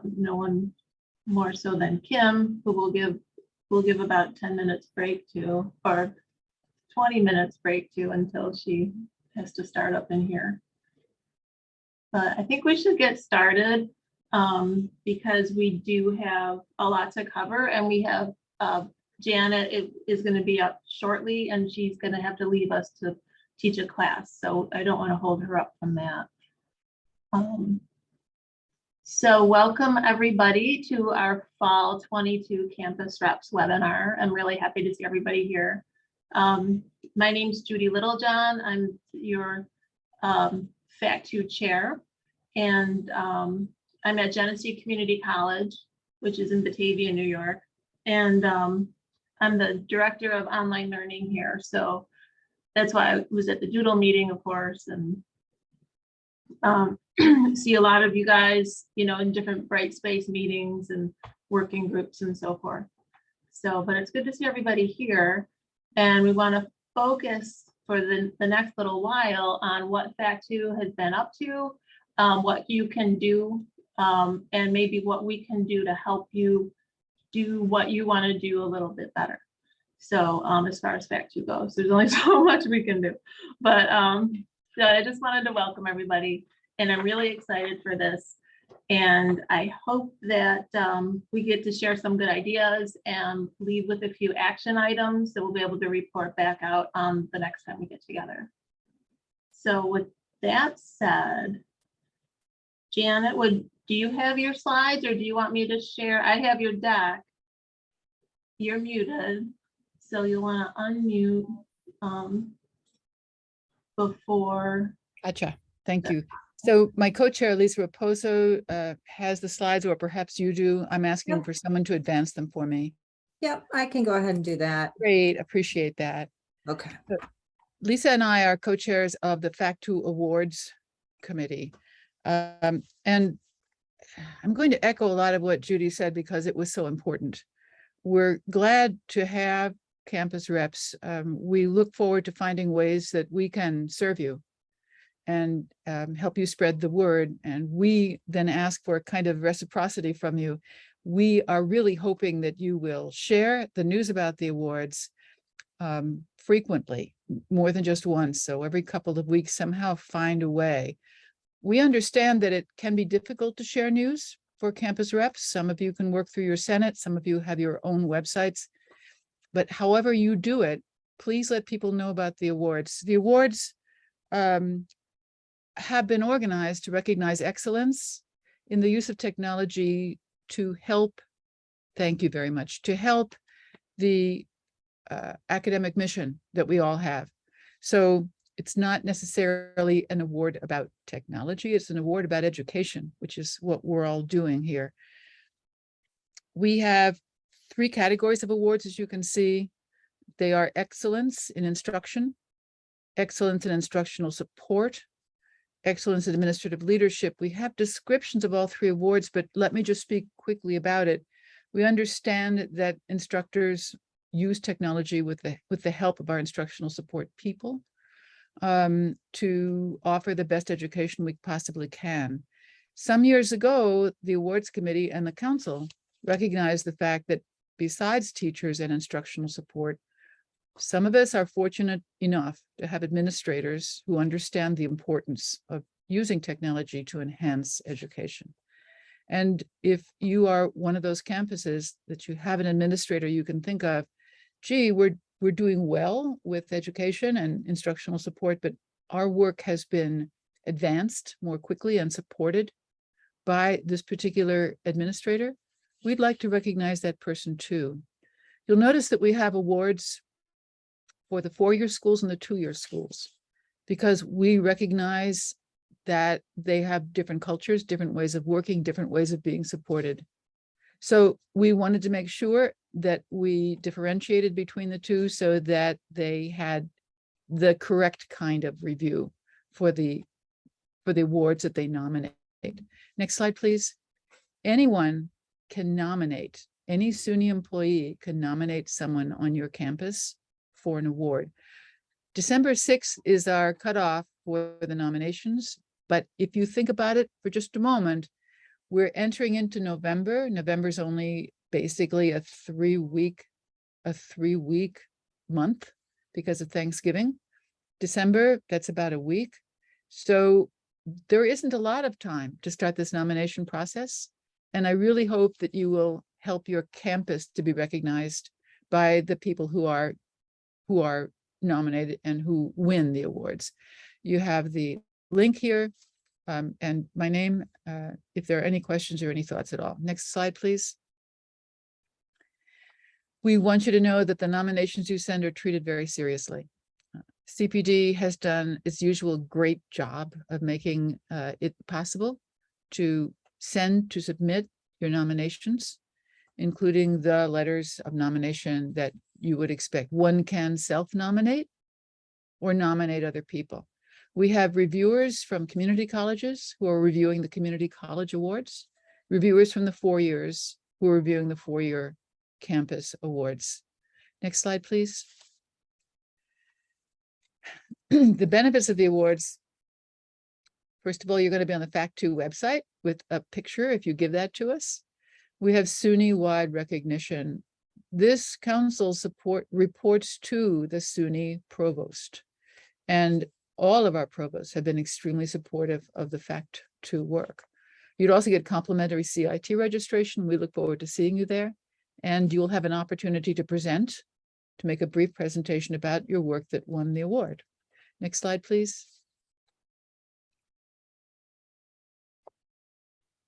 no one more so than Kim, who will give about 10 minutes break to, or 20 minutes break to, until she has to start up in here. But I think we should get started because we do have a lot to cover, and we have Janet is going to be up shortly, and she's going to have to leave us to teach a class. So I don't want to hold her up from that. So welcome everybody to our Fall 22 Campus Reps webinar. I'm really happy to see everybody here. My name's Judy Littlejohn. I'm your FACT2 chair, and I'm at Genesee Community College, which is in Batavia, New York. And I'm the director of online learning here. So that's why I was at the Doodle meeting, of course, and see a lot of you guys, you know, in different Bright Space meetings and working groups and so forth. So, but it's good to see everybody here. And we want to focus for the next little while on what FACT2 has been up to, what you can do, and maybe what we can do to help you do what you want to do a little bit better. So as far as FACT2 goes, there's only so much we can do. But so I just wanted to welcome everybody, and I'm really excited for this. And I hope that we get to share some good ideas and leave with a few action items that we'll be able to report back out on the next time we get together. So with that said, Janet, do you have your slides, or do you want me to share? I have your deck. You're muted, so you'll want to unmute before. Gotcha. Thank you. So my co-chair, Lisa Raposo, has the slides, or perhaps you do. I'm asking for someone to advance them for me. Yep, I can go ahead and do that. Great, appreciate that. Okay. So Lisa and I are co-chairs of the FACT2 Awards Committee. And I'm going to echo a lot of what Judy said because it was so important. We're glad to have campus reps. We look forward to finding ways that we can serve you and help you spread the word. And we then ask for a kind of reciprocity from you. We are really hoping that you will share the news about the awards frequently, more than just once. So every couple of weeks, somehow find a way. We understand that it can be difficult to share news for campus reps. Some of you can work through your Senate, some of you have your own websites, but however you do it, please let people know about the awards. The awards have been organized to recognize excellence in the use of technology to help, thank you very much, to help the academic mission that we all have. So it's not necessarily an award about technology, it's an award about education, which is what we're all doing here. We have 3 categories of awards, as you can see. They are excellence in instruction, excellence in instructional support, excellence in administrative leadership. We have descriptions of all 3 awards, but let me just speak quickly about it. We understand that instructors use technology with the help of our instructional support people to offer the best education we possibly can. Some years ago, the awards committee and the council recognized the fact that besides teachers and instructional support, some of us are fortunate enough to have administrators who understand the importance of using technology to enhance education. And if you are one of those campuses that you have an administrator you can think of, gee, we're doing well with education and instructional support, but our work has been advanced more quickly and supported by this particular administrator, we'd like to recognize that person too. You'll notice that we have awards for the 4-year schools and the 2-year schools, because we recognize that they have different cultures, different ways of working, different ways of being supported. So we wanted to make sure that we differentiated between the two so that they had the correct kind of review for the awards that they nominate. Next slide, please. Anyone can nominate, any SUNY employee can nominate someone on your campus for an award. December 6th is our cutoff for the nominations, but if you think about it for just a moment, We're entering into November. November's only basically a 3-week month because of Thanksgiving. December, that's about a week. So there isn't a lot of time to start this nomination process. And I really hope that you will help your campus to be recognized by the people who are nominated and who win the awards. You have the link here and my name, if there are any questions or any thoughts at all. Next slide, please. We want you to know that the nominations you send are treated very seriously. CPD has done its usual great job of making it possible to submit your nominations, including the letters of nomination that you would expect. One can self-nominate or nominate other people. We have reviewers from community colleges who are reviewing the community college awards, reviewers from the 4 years who are reviewing the 4-year campus awards. Next slide, please. The benefits of the awards. First of all, you're going to be on the FACT2 website with a picture if you give that to us. We have SUNY-wide recognition. This council support reports to the SUNY provost, and all of our provosts have been extremely supportive of the FACT2 work. You'd also get complimentary CIT registration. We look forward to seeing you there, and you'll have an opportunity to present, to make a brief presentation about your work that won the award. Next slide, please.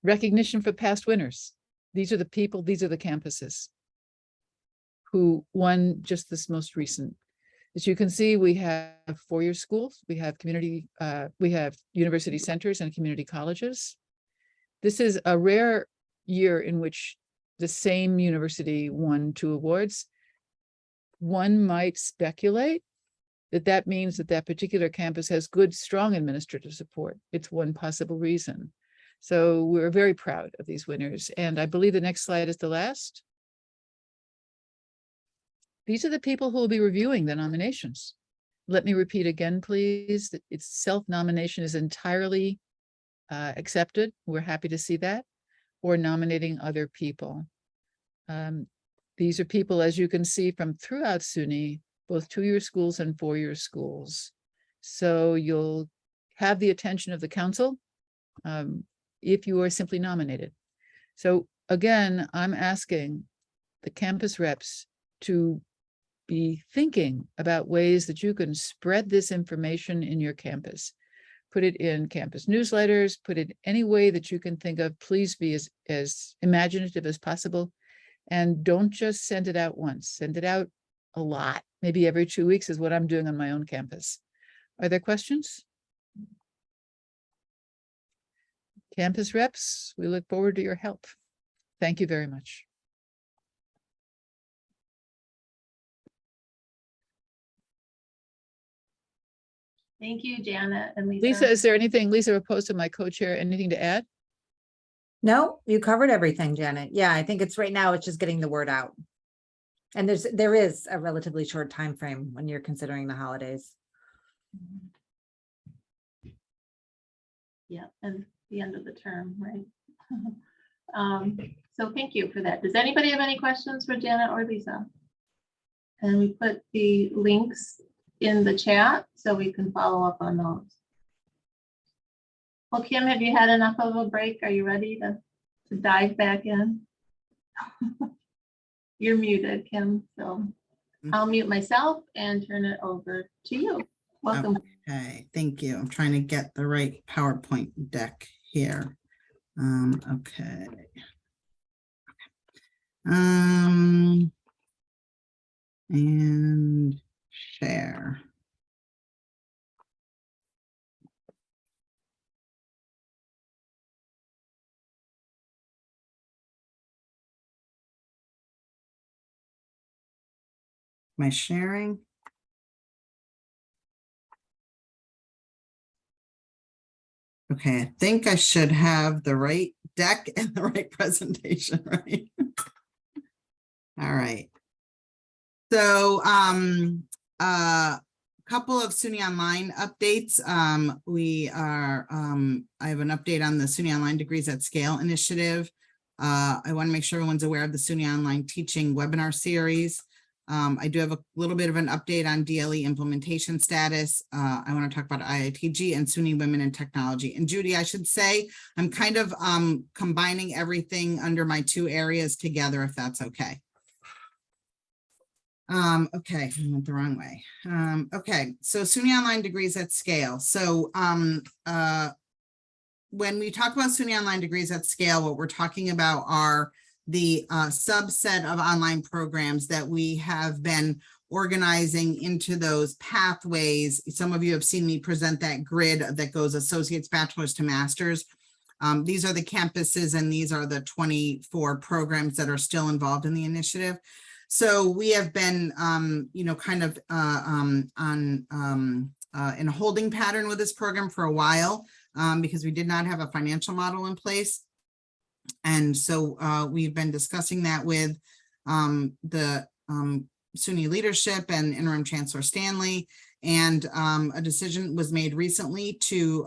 Recognition for past winners. These are the people, these are the campuses who won just this most recent. As you can see, we have 4-year schools, we have we have university centers and community colleges. This is a rare year in which the same university won 2 awards. One might speculate that that means that that particular campus has good, strong administrative support. It's one possible reason. So we're very proud of these winners. And I believe the next slide is the last. These are the people who will be reviewing the nominations. Let me repeat again, please, that its self-nomination is entirely accepted. We're happy to see that, or nominating other people. These are people, as you can see, from throughout SUNY, both 2-year schools and 4-year schools. So you'll have the attention of the council if you are simply nominated. So again, I'm asking the campus reps to be thinking about ways that you can spread this information in your campus. Put it in campus newsletters, put it any way that you can think of. Please be as imaginative as possible. And don't just send it out once, send it out a lot. Maybe every 2 weeks is what I'm doing on my own campus. Are there questions? Campus reps, we look forward to your help. Thank you very much. Thank you, Janet and Lisa. Lisa, is there anything, Lisa, opposed to my co-chair, anything to add? No, you covered everything, Janet. Yeah, I think it's right now, it's just getting the word out. And there is a relatively short time frame when you're considering the holidays. Yeah, and the end of the term, right? So thank you for that. Does anybody have any questions for Janet or Lisa? And we put the links in the chat so we can follow up on those. Well, Kim, have you had enough of a break? Are you ready to dive back in? You're muted, Kim, so I'll mute myself and turn it over to you. Welcome. Okay, thank you. I'm trying to get the right PowerPoint deck here. Okay. And share. Am I sharing? Okay, I think I should have the right deck and the right presentation, right? All right. So couple of SUNY Online updates. I have an update on the SUNY Online Degrees at Scale initiative. I want to make sure everyone's aware of the SUNY Online Teaching webinar series. I do have a little bit of an update on DLE implementation status. I want to talk about IITG and SUNY Women in Technology. And Judy, I should say, I'm kind of combining everything under my two areas together, if that's okay. Okay, I went the wrong way. Okay, so SUNY Online Degrees at Scale. So when we talk about SUNY Online Degrees at Scale, what we're talking about are the subset of online programs that we have been organizing into those pathways. Some of you have seen me present that grid that goes associates, bachelor's to master's. These are the campuses and these are the 24 programs that are still involved in the initiative. So we have been, kind of in a holding pattern with this program for a while because we did not have a financial model in place. And so we've been discussing that with the SUNY leadership and Interim Chancellor Stanley. And a decision was made recently to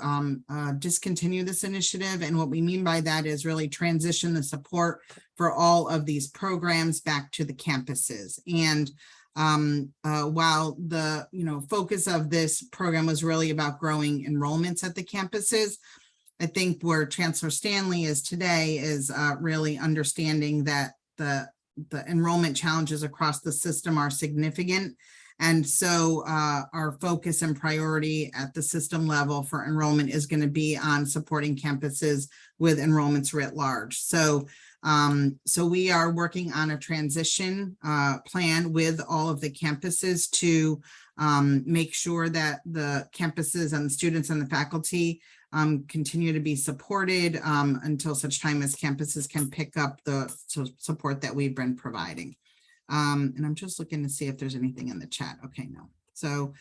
discontinue this initiative. And what we mean by that is really transition the support for all of these programs back to the campuses. And while the focus of this program was really about growing enrollments at the campuses, I think where Chancellor Stanley is today is really understanding that the enrollment challenges across the system are significant. And so our focus and priority at the system level for enrollment is going to be on supporting campuses with enrollments writ large. So we are working on a transition plan with all of the campuses to make sure that the campuses and the students and the faculty continue to be supported until such time as campuses can pick up the support that we've been providing. And I'm just looking to see if there's anything in the chat. Okay, no. So,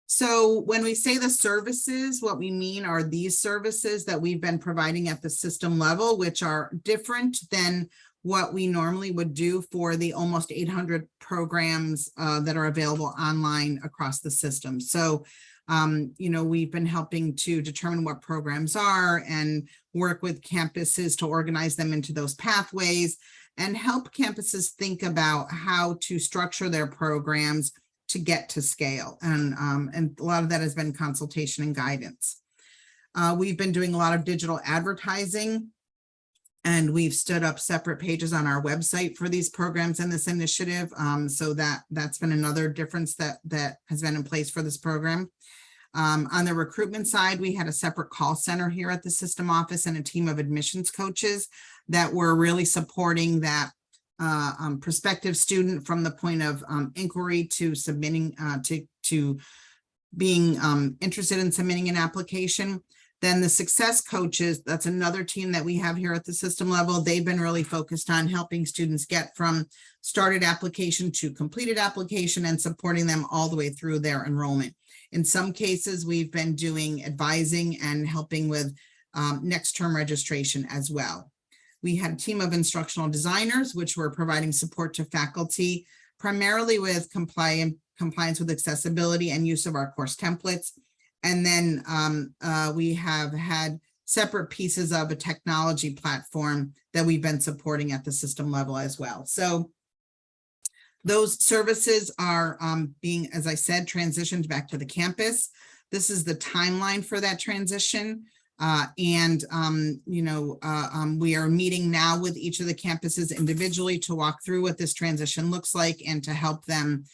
so when we say the services, what we mean are these services that we've been providing at the system level, which are different than what we normally would do for the almost 800 programs that are available online across the system. So, we've been helping to determine what programs are and work with campuses to organize them into those pathways and help campuses think about how to structure their programs to get to scale. And a lot of that has been consultation and guidance. We've been doing a lot of digital advertising, and we've stood up separate pages on our website for these programs and this initiative. So that's been another difference that has been in place for this program. On the recruitment side, we had a separate call center here at the system office and a team of admissions coaches that were really supporting that prospective student from the point of inquiry to submitting to being interested in submitting an application. Then the success coaches, that's another team that we have here at the system level. They've been really focused on helping students get from started application to completed application and supporting them all the way through their enrollment. In some cases, we've been doing advising and helping with next term registration as well. We had a team of instructional designers, which were providing support to faculty, primarily with compliance with accessibility and use of our course templates. And then we have had separate pieces of a technology platform that we've been supporting at the system level as well. So those services are being, as I said, transitioned back to the campus. This is the timeline for that transition. We are meeting now with each of the campuses individually to walk through what this transition looks like and to help them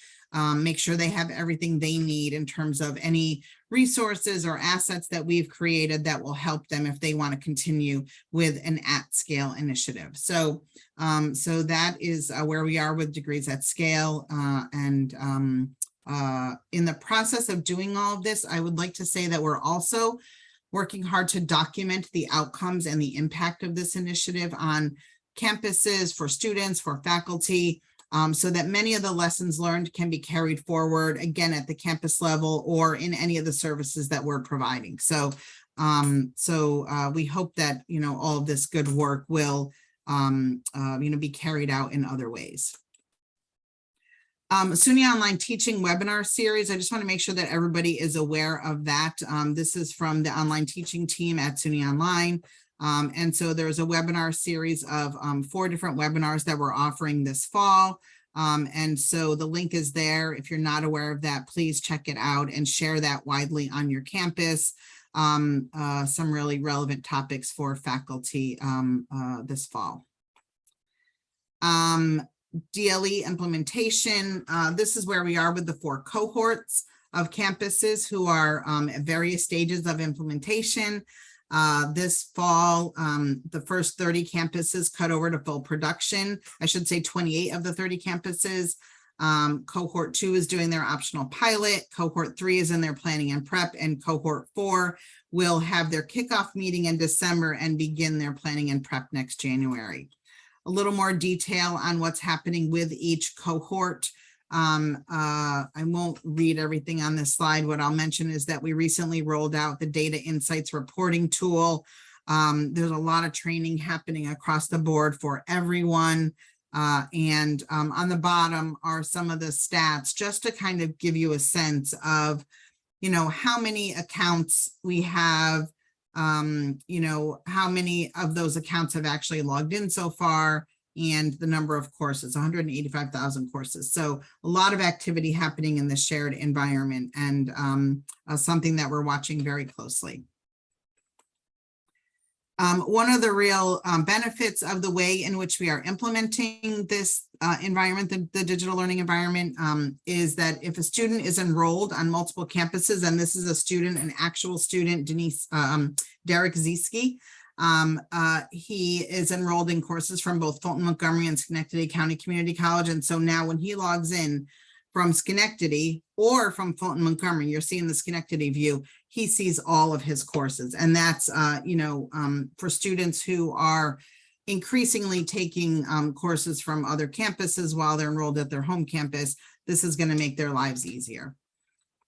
make sure they have everything they need in terms of any resources or assets that we've created that will help them if they want to continue with an at-scale initiative. So, so that is where we are with Degrees at Scale. In the process of doing all of this, I would like to say that we're also working hard to document the outcomes and the impact of this initiative on campuses, for students, for faculty, so that many of the lessons learned can be carried forward again at the campus level or in any of the services that we're providing. So, we hope that all of this good work will be carried out in other ways. SUNY Online Teaching Webinar Series. I just want to make sure that everybody is aware of that. This is from the online teaching team at SUNY Online. And so there's a webinar series of 4 different webinars that we're offering this fall. And so the link is there. If you're not aware of that, please check it out and share that widely on your campus. Some really relevant topics for faculty this fall. DLE implementation. This is where we are with the 4 cohorts of campuses who are at various stages of implementation. This fall, the first 30 campuses cut over to full production. I should say 28 of the 30 campuses. Cohort 2 is doing their optional pilot. Cohort 3 is in their planning and prep, and cohort 4 will have their kickoff meeting in December and begin their planning and prep next January. A little more detail on what's happening with each cohort. I won't read everything on this slide. What I'll mention is that we recently rolled out the data insights reporting tool. There's a lot of training happening across the board for everyone. And on the bottom are some of the stats just to kind of give you a sense of, you know, how many accounts we have, you know, how many of those accounts have actually logged in so far, and the number of courses, 185,000 courses. So a lot of activity happening in the shared environment, and something that we're watching very closely. One of the real benefits of the way in which we are implementing this environment, the digital learning environment, is that if a student is enrolled on multiple campuses, and this is a student, an actual student, Derek Zieski, he is enrolled in courses from both Fulton Montgomery and Schenectady County Community College. And so now when he logs in from Schenectady or from Fulton Montgomery, you're seeing the Schenectady view, he sees all of his courses. And that's, you know, for students who are increasingly taking courses from other campuses while they're enrolled at their home campus, this is going to make their lives easier.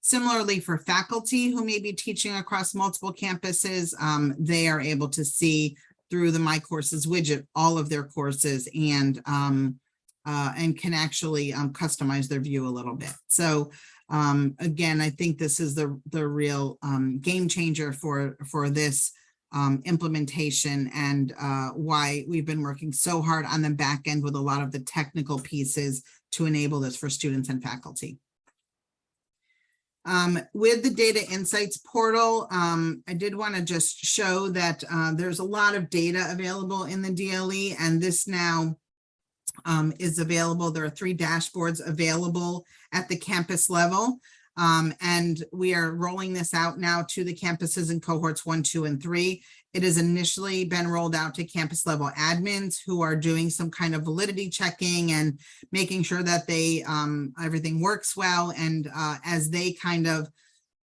Similarly, for faculty who may be teaching across multiple campuses, they are able to see through the My Courses widget all of their courses, and can actually customize their view a little bit. So again, I think this is the real game changer for this implementation, and why we've been working so hard on the back end with a lot of the technical pieces to enable this for students and faculty. With the data insights portal, I did want to just show that there's a lot of data available in the DLE, and this now is available. There are 3 dashboards available at the campus level, and we are rolling this out now to the campuses in cohorts 1, 2, and 3. It has initially been rolled out to campus level admins who are doing some kind of validity checking and making sure that they everything works well. And as they kind of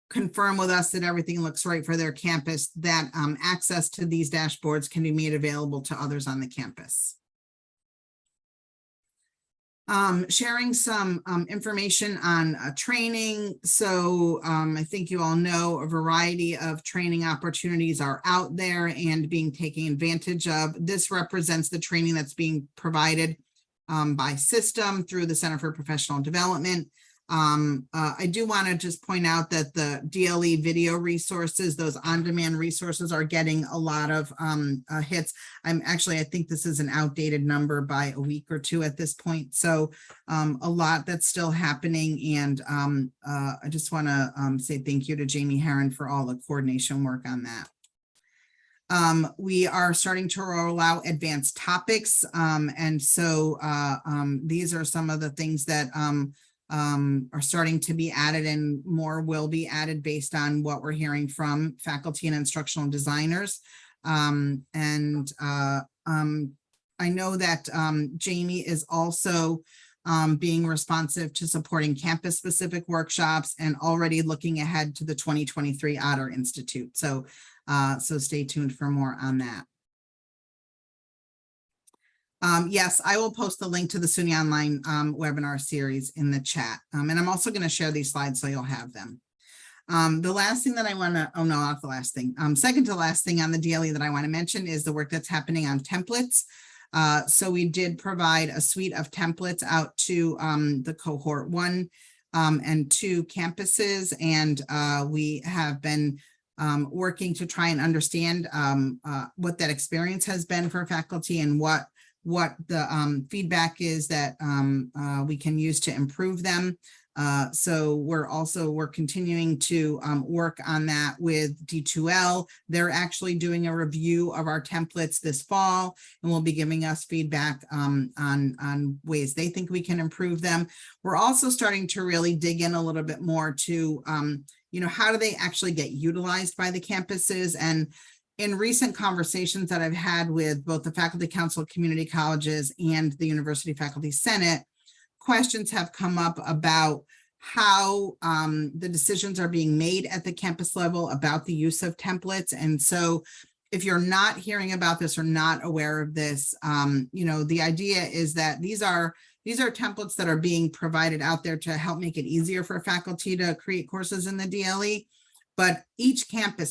confirm with us that everything looks right for their campus, that access to these dashboards can be made available to others on the campus. Sharing some information on training. So I think you all know a variety of training opportunities are out there and being taken advantage of. This represents the training that's being provided by System through the Center for Professional Development. I do want to just point out that the DLE video resources, those on-demand resources, are getting a lot of hits. I think this is an outdated number by a week or 2 at this point. So a lot that's still happening. And I just want to say thank you to Jamie Herron for all the coordination work on that. We are starting to roll out advanced topics. And so these are some of the things that are starting to be added, and more will be added based on what we're hearing from faculty and instructional designers. I know that Jamie is also being responsive to supporting campus-specific workshops and already looking ahead to the 2023 Otter Institute. So, so stay tuned for more on that. Yes, I will post the link to the SUNY Online webinar series in the chat. And I'm also going to share these slides so you'll have them. The last thing that I want to, oh no, not the last thing. Second to last thing on the DLE that I want to mention is the work that's happening on templates. So we did provide a suite of templates out to the cohort 1 and 2 campuses, and we have been working to try and understand what that experience has been for faculty and what the feedback is that we can use to improve them. So we're continuing to work on that with D2L. They're actually doing a review of our templates this fall, and will be giving us feedback on ways they think we can improve them. We're also starting to really dig in a little bit more to, how do they actually get utilized by the campuses? And in recent conversations that I've had with both the Faculty Council of Community Colleges and the University Faculty Senate, questions have come up about how the decisions are being made at the campus level about the use of templates. And so if you're not hearing about this or not aware of this, the idea is that these are templates that are being provided out there to help make it easier for faculty to create courses in the DLE. But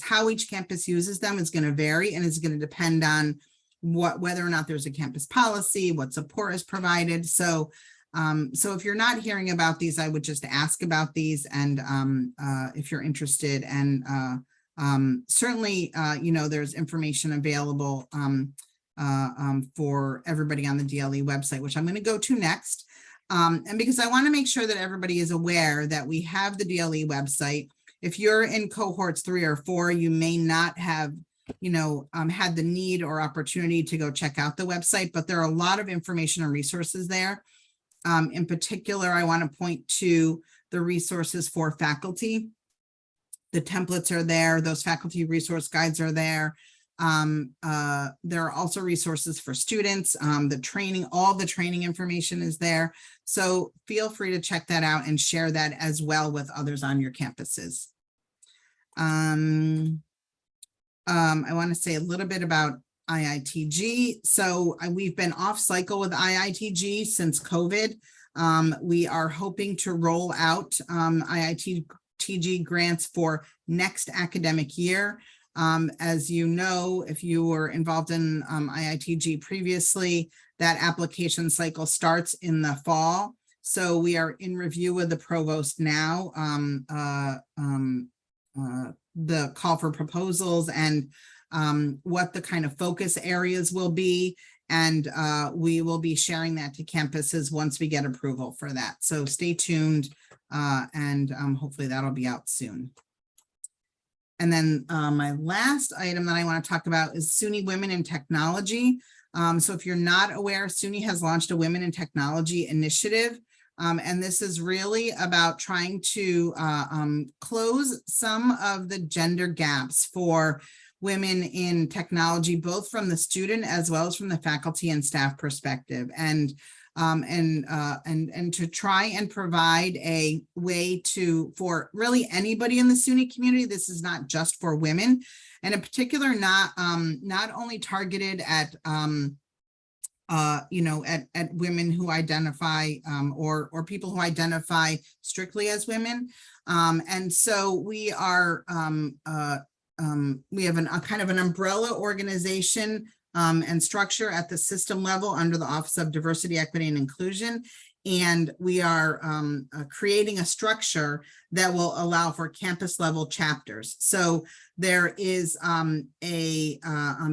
how each campus uses them is going to vary, and is going to depend on whether or not there's a campus policy, what support is provided. So if you're not hearing about these, I would just ask about these, and if you're interested. And certainly, there's information available for everybody on the DLE website, which I'm going to go to next. And because I want to make sure that everybody is aware that we have the DLE website. If you're in cohorts 3 or 4, you may not have, had the need or opportunity to go check out the website, but there are a lot of information and resources there. In particular, I want to point to the resources for faculty. The templates are there. Those faculty resource guides are there. There are also resources for students. All the training information is there. So feel free to check that out and share that as well with others on your campuses. I want to say a little bit about IITG. So we've been off cycle with IITG since COVID. We are hoping to roll out IITG grants for next academic year. As you know, if you were involved in IITG previously, that application cycle starts in the fall. So we are in review with the provost now, the call for proposals and what the kind of focus areas will be. And we will be sharing that to campuses once we get approval for that. So stay tuned, and hopefully that'll be out soon. And then my last item that I want to talk about is SUNY Women in Technology. So if you're not aware, SUNY has launched a Women in Technology initiative. And this is really about trying to close some of the gender gaps for women in technology, both from the student as well as from the faculty and staff perspective. And to try and provide a way for really anybody in the SUNY community. This is not just for women, and in particular, not only targeted at at women who identify or people who identify strictly as women. And so we are we have a kind of an umbrella organization and structure at the system level under the Office of Diversity, Equity, and Inclusion. And we are creating a structure that will allow for campus level chapters. So there is the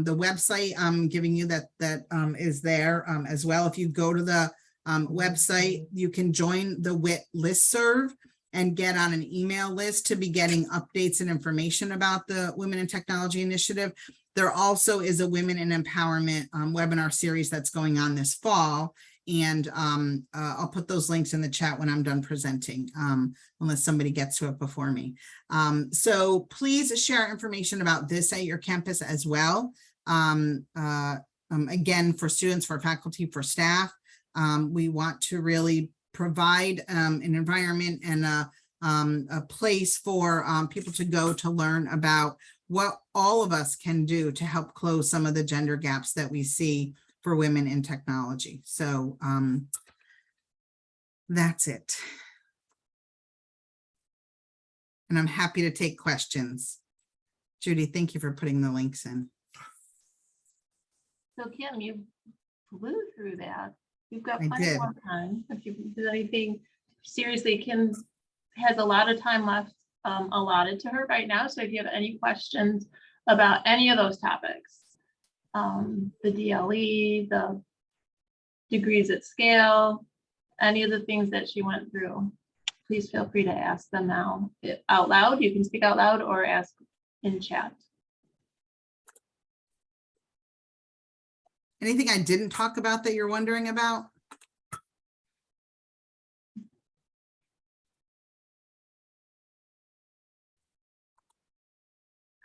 website I'm giving you that is there as well. If you go to the website, you can join the WIT listserv and get on an email list to be getting updates and information about the Women in Technology Initiative. There also is a Women in Empowerment webinar series that's going on this fall. And I'll put those links in the chat when I'm done presenting, unless somebody gets to it before me. So please share information about this at your campus as well. Again, for students, for faculty, for staff, we want to really provide an environment and a place for people to go to learn about what all of us can do to help close some of the gender gaps that we see for women in technology. So that's it. And I'm happy to take questions. Judy, thank you for putting the links in. So Kim, you flew through that. You've got I plenty did. more time. If you do anything, seriously, Kim has a lot of time left allotted to her right now. So if you have any questions about any of those topics, the DLE, the degrees at scale, any of the things that she went through, please feel free to ask them now out loud. You can speak out loud or ask in chat. Anything I didn't talk about that you're wondering about?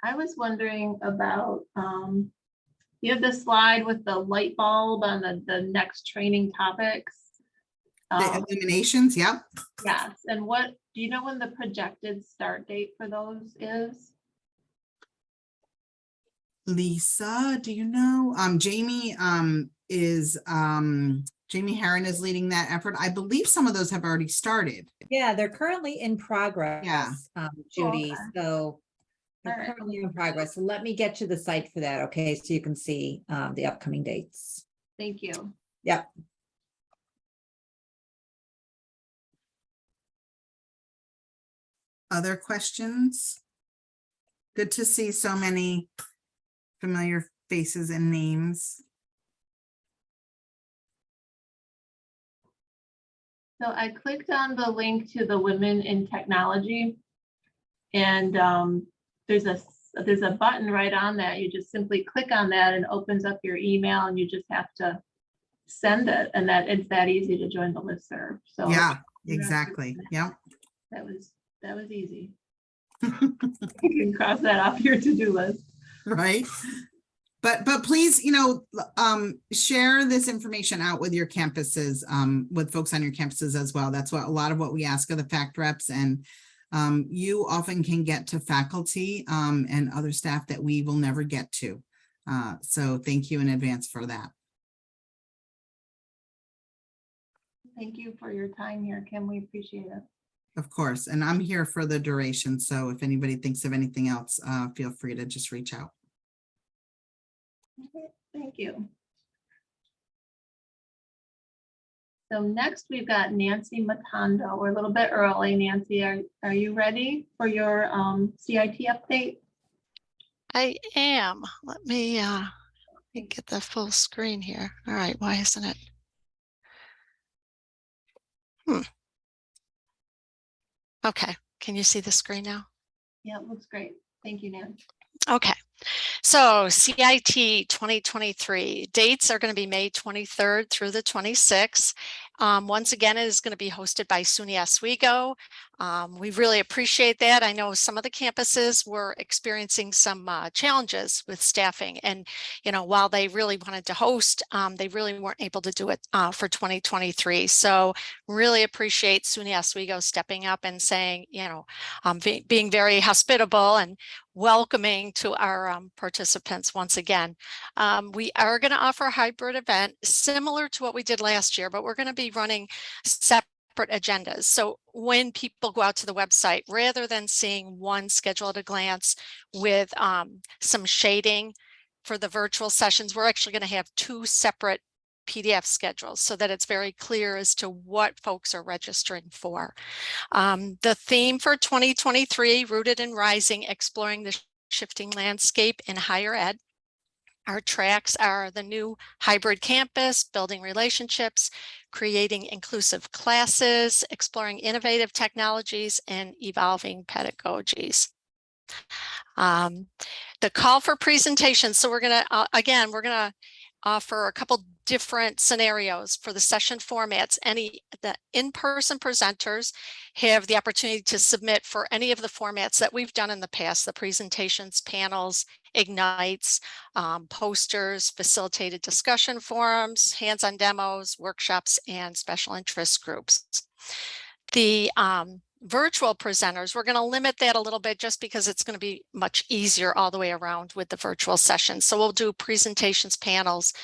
I was wondering about, you have the slide with the light bulb on the next training topics. The illuminations, yep. Yes, and what, do you know when the projected start date for those is? Lisa, do you know? Jamie Jamie Herron is leading that effort. I believe some of those have already started. Yeah, they're currently in progress. Judy, Okay. so they're All right. currently in progress. So let me get you the site for that, okay? So you can see the upcoming dates. Thank you. Yep. Other questions? Good to see so many familiar faces and names. So I clicked on the link to the Women in Technology, and there's a button right on that. You just simply click on that and it opens up your email, and you just have to send it, and that it's that easy to join the listserv. So Yeah, exactly. Yep. that was easy. You can cross that off your to-do list. Right. But please, share this information out with your campuses, with folks on your campuses as well. That's what a lot of what we ask of the FACT reps, and you often can get to faculty and other staff that we will never get to. So thank you in advance for that. Thank you for your time here, Kim. We appreciate it. Of course, and I'm here for the duration. So if anybody thinks of anything else, feel free to just reach out. Okay, thank you. So next we've got Nancy Matondo. We're a little bit early. Nancy, are you ready for your CIT update? I am. Let me get the full screen here. All right, why isn't it? Okay, can you see the screen now? Yeah, it looks great. Thank you, Nancy. Okay, so CIT 2023 dates are going to be May 23rd through the 26th. Once again, it is going to be hosted by SUNY Oswego. We really appreciate that. I know some of the campuses were experiencing some challenges with staffing, and while they really wanted to host, they really weren't able to do it for 2023. So really appreciate SUNY Oswego stepping up and saying, being very hospitable and welcoming to our participants once again. We are going to offer a hybrid event similar to what we did last year, but we're going to be running separate agendas. So when people go out to the website, rather than seeing one schedule at a glance with some shading for the virtual sessions, we're actually going to have two separate PDF schedules so that it's very clear as to what folks are registering for. The theme for 2023, Rooted in Rising, exploring the shifting landscape in higher ed. Our tracks are the new hybrid campus, building relationships, creating inclusive classes, exploring innovative technologies, and evolving pedagogies. The call for presentations. So we're going to offer a couple different scenarios for the session formats. The in-person presenters have the opportunity to submit for any of the formats that we've done in the past: the presentations, panels, ignites, posters, facilitated discussion forums, hands-on demos, workshops, and special interest groups. The virtual presenters, we're going to limit that a little bit just because it's going to be much easier all the way around with the virtual session. So we'll do presentations, panels,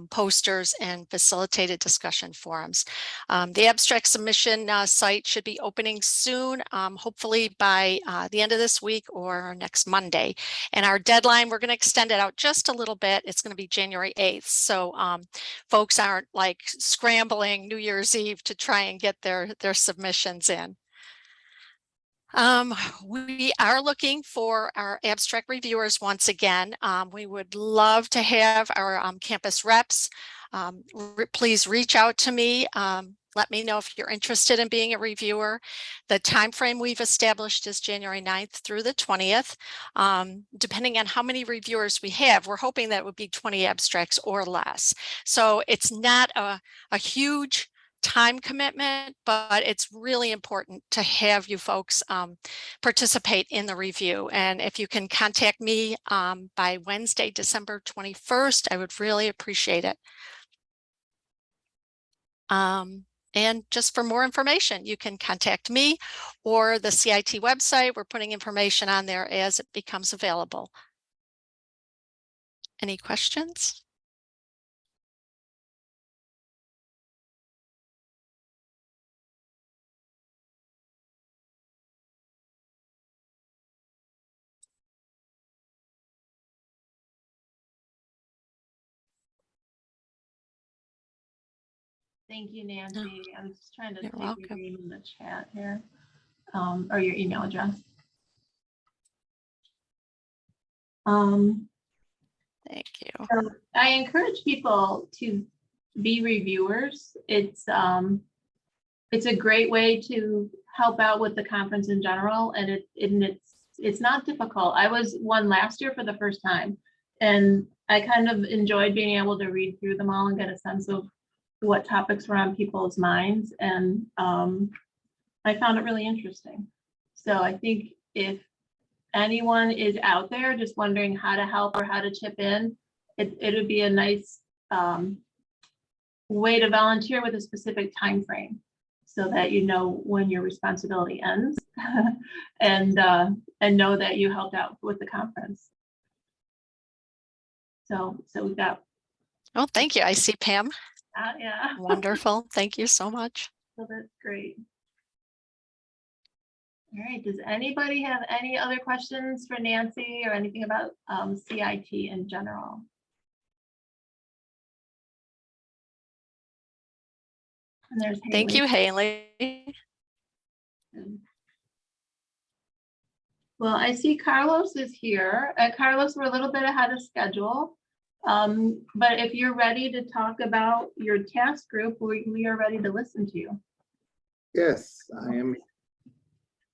posters, and facilitated discussion forums. The abstract submission site should be opening soon, hopefully by the end of this week or next Monday. And our deadline, we're going to extend it out just a little bit. It's going to be January 8th. So folks aren't like scrambling New Year's Eve to try and get their submissions in. We are looking for our abstract reviewers once again. We would love to have our campus reps. Please reach out to me. Let me know if you're interested in being a reviewer. The time frame we've established is January 9th through the 20th. Depending on how many reviewers we have, we're hoping that it would be 20 abstracts or less. So it's not a huge time commitment, but it's really important to have you folks participate in the review. And if you can contact me by Wednesday, December 21st, I would really appreciate it. And just for more information, you can contact me or the CIT website. We're putting information on there as it becomes available. Any questions? Thank you, Nancy. I was just trying to You're type your welcome. name in the chat here, or your email address. Thank you. So I encourage people to be reviewers. It's a great way to help out with the conference in general, and it's not difficult. I was one last year for the first time, and I kind of enjoyed being able to read through them all and get a sense of what topics were on people's minds, and I found it really interesting. So I think if anyone is out there just wondering how to help or how to chip in, it would be a nice way to volunteer with a specific time frame so that you know when your responsibility ends and know that you helped out with the conference. So we've got. Oh, thank you. I see Pam. Yeah. Wonderful. Thank you so much. So that's great. All right. Does anybody have any other questions for Nancy or anything about CIT in general? And there's Haley. Thank you, Haley. Well, I see Carlos is here. Carlos, we're a little bit ahead of schedule. But if you're ready to talk about your task group, we are ready to listen to you. Yes, I am.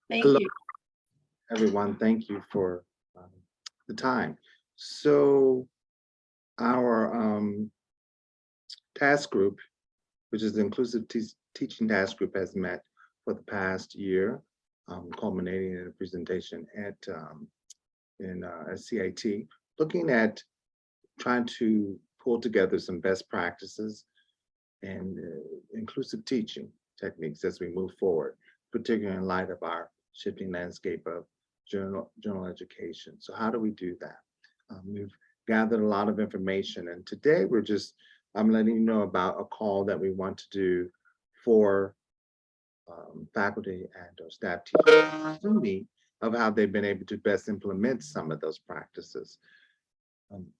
Thank Hello, you. everyone. Thank you for the time. So our task group, which is the Inclusive Teaching Task Group, has met for the past year, culminating in a presentation at CIT, looking at trying to pull together some best practices and inclusive teaching techniques as we move forward, particularly in light of our shifting landscape of general education. So how do we do that? We've gathered a lot of information, and today I'm letting you know about a call that we want to do for faculty and or staff teachers of how they've been able to best implement some of those practices.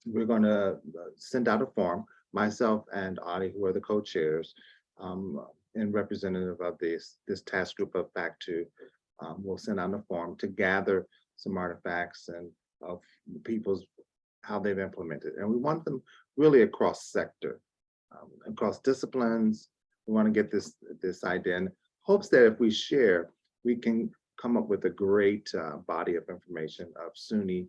We're going to send out a form, myself and Audie, who are the co-chairs, and representative of this task group of FACT2, will send out a form to gather some artifacts and of people's, how they've implemented. And we want them really across sector, across disciplines. We want to get this idea in hopes that if we share, we can come up with a great body of information of SUNY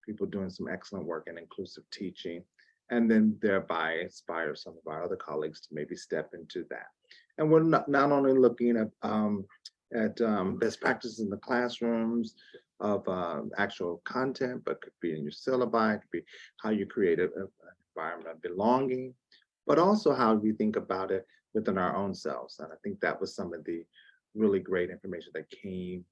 people doing some excellent work in inclusive teaching, and then thereby inspire some of our other colleagues to maybe step into that. And we're not only looking at best practices in the classrooms of actual content, but could be in your syllabi, could be how you create an environment of belonging, but also how we think about it within our own selves. And I think that was some of the really great information that came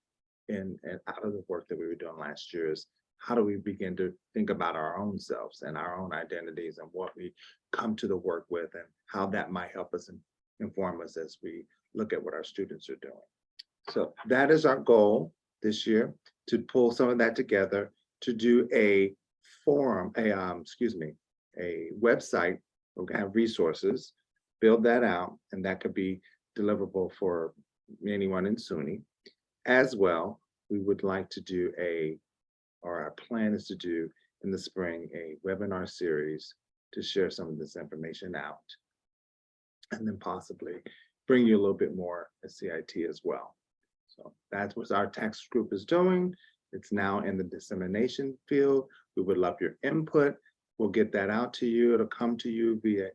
in and out of the work that we were doing last year is how do we begin to think about our own selves and our own identities and what we come to the work with and how that might help us and inform us as we look at what our students are doing. So that is our goal this year, to pull some of that together, to do a forum, a website. We're gonna have resources, build that out, and that could be deliverable for anyone in SUNY. As well, we would like to do or our plan is to do in the spring, a webinar series to share some of this information out. And then possibly bring you a little bit more at CIT as well. So that's what our tax group is doing. It's now in the dissemination field. We would love your input. We'll get that out to you. It'll come to you via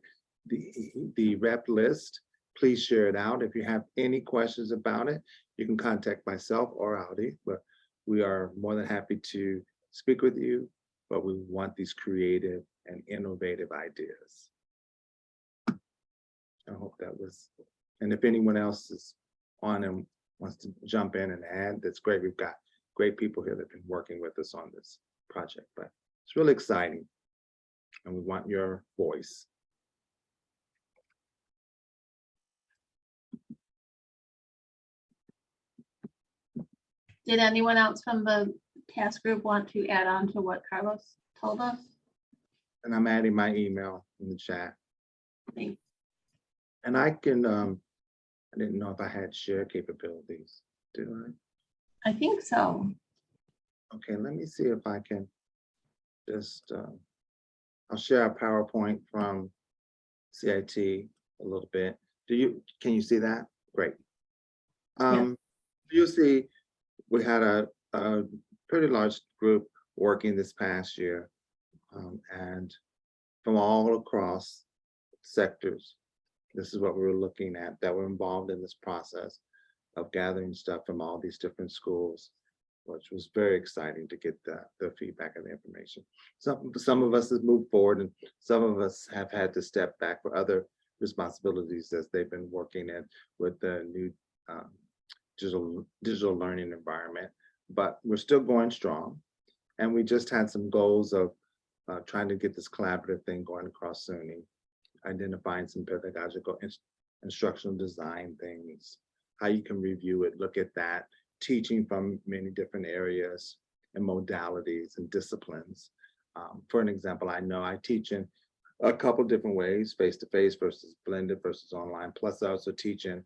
the rep list. Please share it out. If you have any questions about it, you can contact myself or Audi, but we are more than happy to speak with you, but we want these creative and innovative ideas. I hope that was, and if anyone else is on and wants to jump in and add, that's great. We've got great people here that have been working with us on this project, but it's really exciting and we want your voice. Did anyone else from the task group want to add on to what Carlos told us? And I'm adding my email in the chat. Thanks. And I can, I didn't know if I had share capabilities. Do I? I think so. Okay, let me see if I can just, I'll share a PowerPoint from CIT a little bit. Can you see that? Great. You'll see we had a pretty large group working this past year and from all across sectors. This is what we were looking at that were involved in this process of gathering stuff from all these different schools, which was very exciting to get the feedback and the information. Some of us have moved forward and some of us have had to step back for other responsibilities as they've been working in with the new digital learning environment, but we're still going strong. And we just had some goals of trying to get this collaborative thing going across SUNY, identifying some pedagogical instructional design things, how you can review it, look at that, teaching from many different areas and modalities and disciplines. For an example, I know I teach in a couple different ways, face-to-face versus blended versus online, plus I also teach in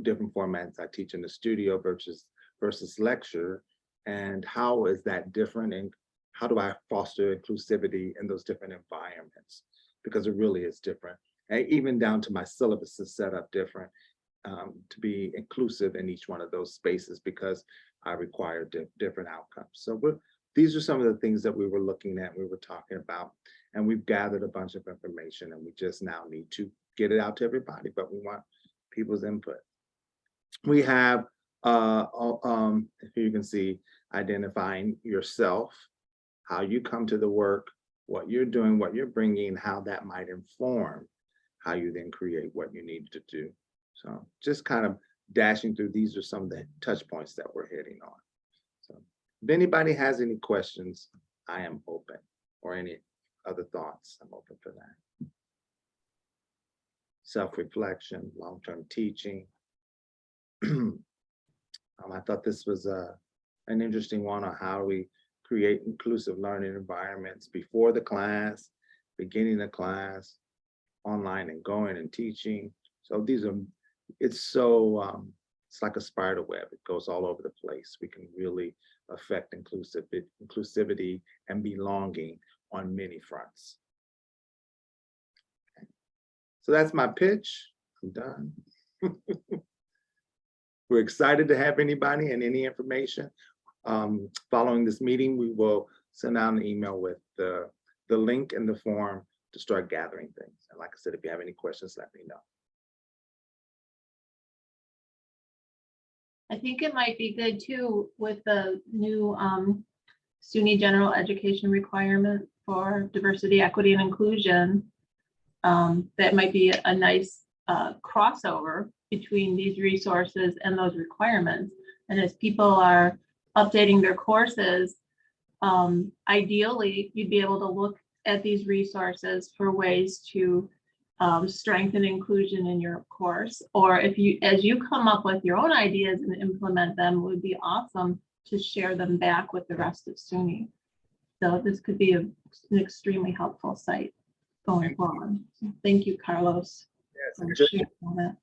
different formats. I teach in the studio versus lecture, and how is that different, and how do I foster inclusivity in those different environments? Because it really is different. And even down to my syllabus is set up different to be inclusive in each one of those spaces because I require different outcomes. So these are some of the things that we were looking at, we were talking about, and we've gathered a bunch of information and we just now need to get it out to everybody, but we want people's input. We have, if you can see, identifying yourself, how you come to the work, what you're doing, what you're bringing, how that might inform how you then create what you need to do. So just kind of dashing through, these are some of the touch points that we're hitting on. So if anybody has any questions, I am open, or any other thoughts, I'm open for that. Self-reflection, long-term teaching. I thought this was an interesting one on how we create inclusive learning environments before the class, beginning the class, online and going and teaching. So these are, it's like a spider web. It goes all over the place. We can really affect inclusivity and belonging on many fronts. Okay. So that's my pitch. I'm done. We're excited to have anybody and any information. Following this meeting, we will send out an email with the link and the form to start gathering things. And like I said, if you have any questions, let me know. I think it might be good too with the new SUNY general education requirement for diversity, equity, and inclusion. That might be a nice crossover between these resources and those requirements. And as people are updating their courses, ideally, you'd be able to look at these resources for ways to strengthen inclusion in your course. Or if you, as you come up with your own ideas and implement them, it would be awesome to share them back with the rest of SUNY. So this could be an extremely helpful site going forward. So thank you, Carlos. Yes, for and just sharing all that.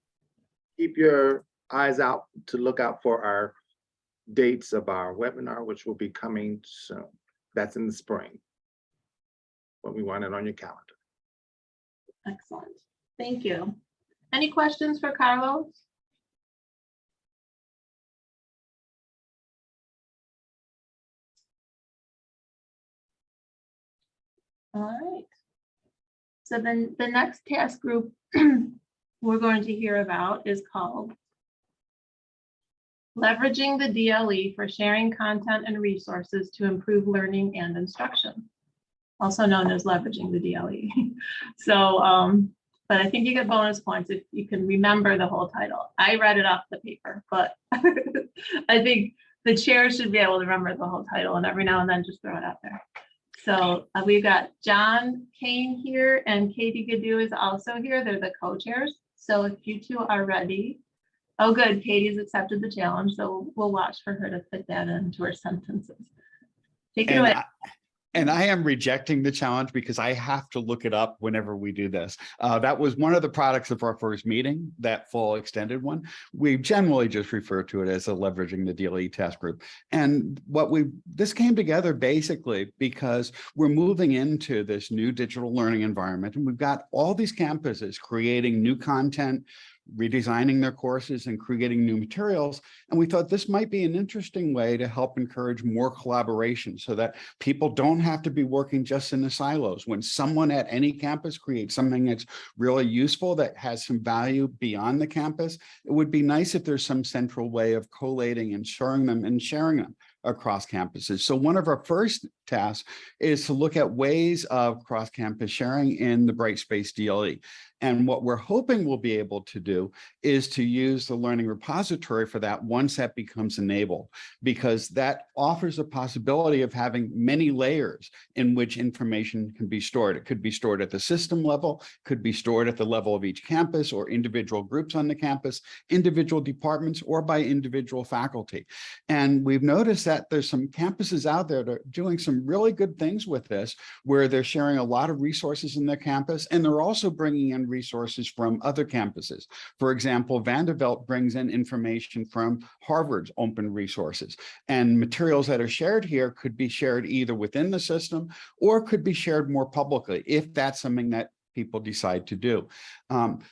keep your eyes out to look out for our dates of our webinar, which will be coming soon. That's in the spring. But we want it on your calendar. Excellent. Thank you. Any questions for Carlos? All right. So then the next task group we're going to hear about is called Leveraging the DLE for Sharing Content and Resources to Improve Learning and Instruction, also known as Leveraging the DLE. So, but I think you get bonus points if you can remember the whole title. I read it off the paper, but I think the chair should be able to remember the whole title and every now and then just throw it out there. So we've got John Kane here and Katie Gaddu is also here. They're the co-chairs. So if you two are ready. Oh, good. Katie's accepted the challenge. So we'll watch for her to fit that into her sentences. Take it away. And I am rejecting the challenge because I have to look it up whenever we do this. That was one of the products of our first meeting, that full extended one. We generally just refer to it as a leveraging the DLE task group. And this came together basically because we're moving into this new digital learning environment, and we've got all these campuses creating new content, redesigning their courses and creating new materials. And we thought this might be an interesting way to help encourage more collaboration so that people don't have to be working just in the silos. When someone at any campus creates something that's really useful, that has some value beyond the campus, it would be nice if there's some central way of collating and sharing them across campuses. So one of our first tasks is to look at ways of cross-campus sharing in the Brightspace DLE. And what we're hoping we'll be able to do is to use the learning repository for that once that becomes enabled, because that offers a possibility of having many layers in which information can be stored. It could be stored at the system level, could be stored at the level of each campus or individual groups on the campus, individual departments, or by individual faculty. And we've noticed that there's some campuses out there that are doing some really good things with this, where they're sharing a lot of resources in their campus, and they're also bringing in resources from other campuses. For example, Vanderbilt brings in information from Harvard's open resources, and materials that are shared here could be shared either within the system or could be shared more publicly if that's something that people decide to do.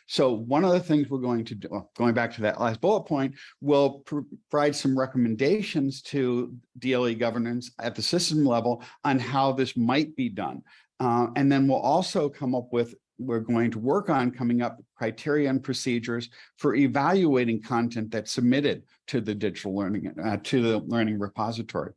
So one of the things we're going to do, going back to that last bullet point, we'll provide some recommendations to DLE governance at the system level on how this might be done. And then we'll also come up with, we're going to work on coming up with criteria and procedures for evaluating content that's submitted to the digital learning, to the learning repository.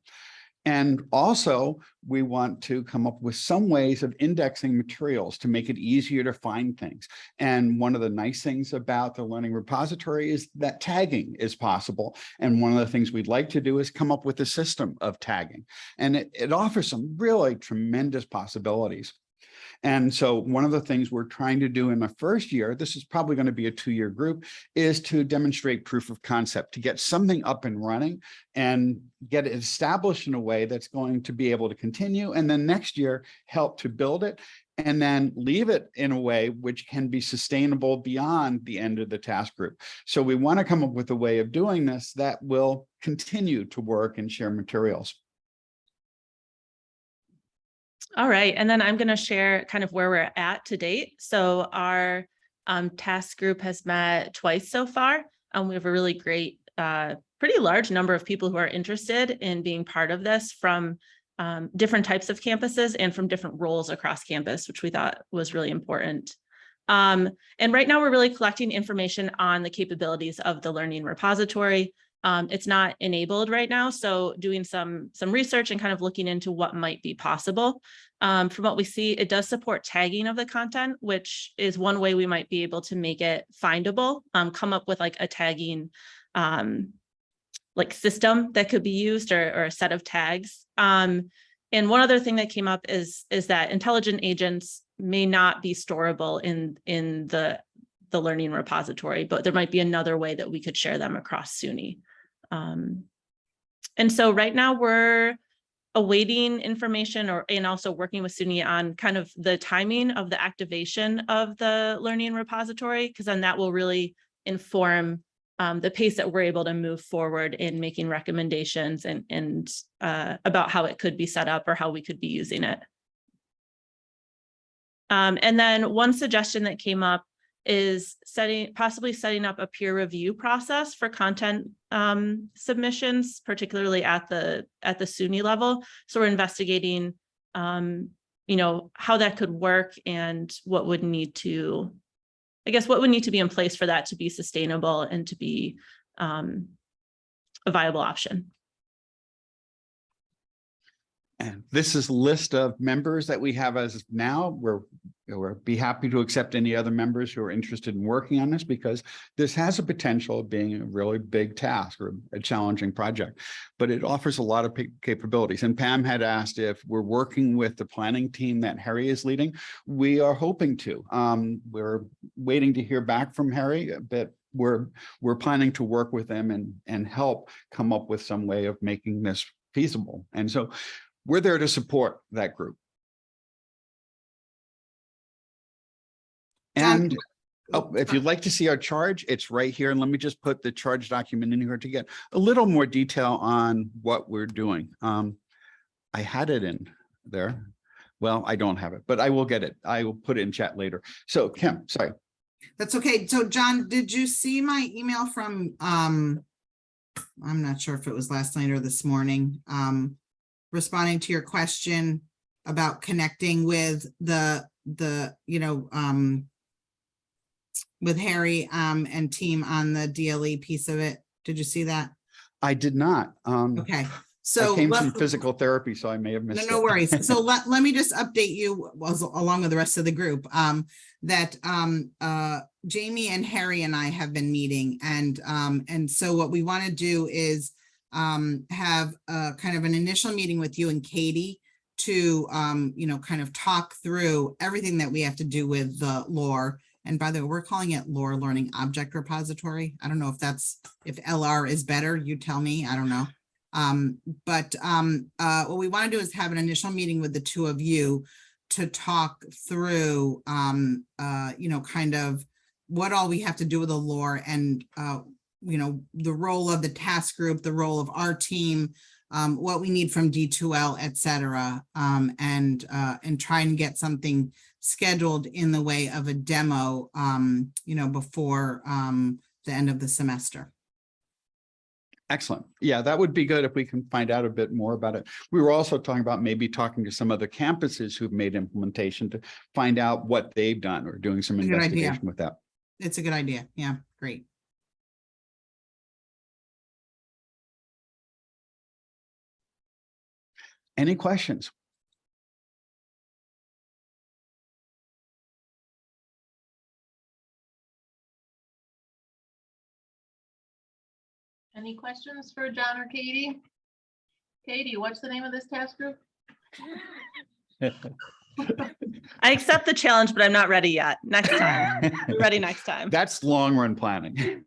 And also, we want to come up with some ways of indexing materials to make it easier to find things. And one of the nice things about the learning repository is that tagging is possible. And one of the things we'd like to do is come up with a system of tagging. And it offers some really tremendous possibilities. And so one of the things we're trying to do in the first year, this is probably going to be a 2-year group, is to demonstrate proof of concept, to get something up and running and get it established in a way that's going to be able to continue. And then next year, help to build it and then leave it in a way which can be sustainable beyond the end of the task group. So we want to come up with a way of doing this that will continue to work and share materials. All right, and then I'm going to share kind of where we're at to date. So our task group has met twice so far. We have a really great, pretty large number of people who are interested in being part of this from different types of campuses and from different roles across campus, which we thought was really important. And right now we're really collecting information on the capabilities of the learning repository. It's not enabled right now. So doing some research and kind of looking into what might be possible. From what we see, it does support tagging of the content, which is one way we might be able to make it findable, come up with like a tagging like system that could be used, or a set of tags. And one other thing that came up is that intelligent agents may not be storable in the learning repository, but there might be another way that we could share them across SUNY. And so right now we're awaiting information and also working with SUNY on kind of the timing of the activation of the learning repository, because then that will really inform the pace that we're able to move forward in making recommendations and about how it could be set up or how we could be using it. And then one suggestion that came up is possibly setting up a peer review process for content submissions, particularly at the SUNY level. So we're investigating, how that could work and what would need to, what would need to be in place for that to be sustainable and to be a viable option. And this is a list of members that we have as of now. We'll be happy to accept any other members who are interested in working on this, because this has a potential of being a really big task or a challenging project, but it offers a lot of capabilities. And Pam had asked if we're working with the planning team that Harry is leading. We are hoping to. We're waiting to hear back from Harry, but we're planning to work with them and help come up with some way of making this feasible. And so we're there to support that group. And if you'd like to see our charge, it's right here. And let me just put the charge document in here to get a little more detail on what we're doing. I had it in there. Well, I don't have it, but I will get it. I will put it in chat later. So Kim, sorry. That's okay. So John, did you see my email from, I'm not sure if it was last night or this morning, responding to your question about connecting with with Harry and team on the DLE piece of it. Did you see that? I did not. Okay. So I came from physical therapy, so I may have missed it. No worries. So let me just update you along with the rest of the group that Jamie and Harry and I have been meeting, and so what we want to do is have kind of an initial meeting with you and Katie to kind of talk through everything that we have to do with the LOR. And by the way, we're calling it LOR, Learning Object Repository. I don't know if LR is better. You tell me. I don't know. But what we want to do is have an initial meeting with the two of you to talk through, kind of what all we have to do with the LOR and, the role of the task group, the role of our team, what we need from D2L, et cetera, and try and get something scheduled in the way of a demo, before the end of the semester. Excellent. Yeah, that would be good if we can find out a bit more about it. We were also talking about maybe talking to some other campuses who've made implementation to find out what they've done or doing some investigation with that. It's a good idea. Yeah, great. Any questions? Any questions for John or Katie? Katie, what's the name of this task group? I accept the challenge, but I'm not ready yet. Next time. Be ready next time. That's long run planning.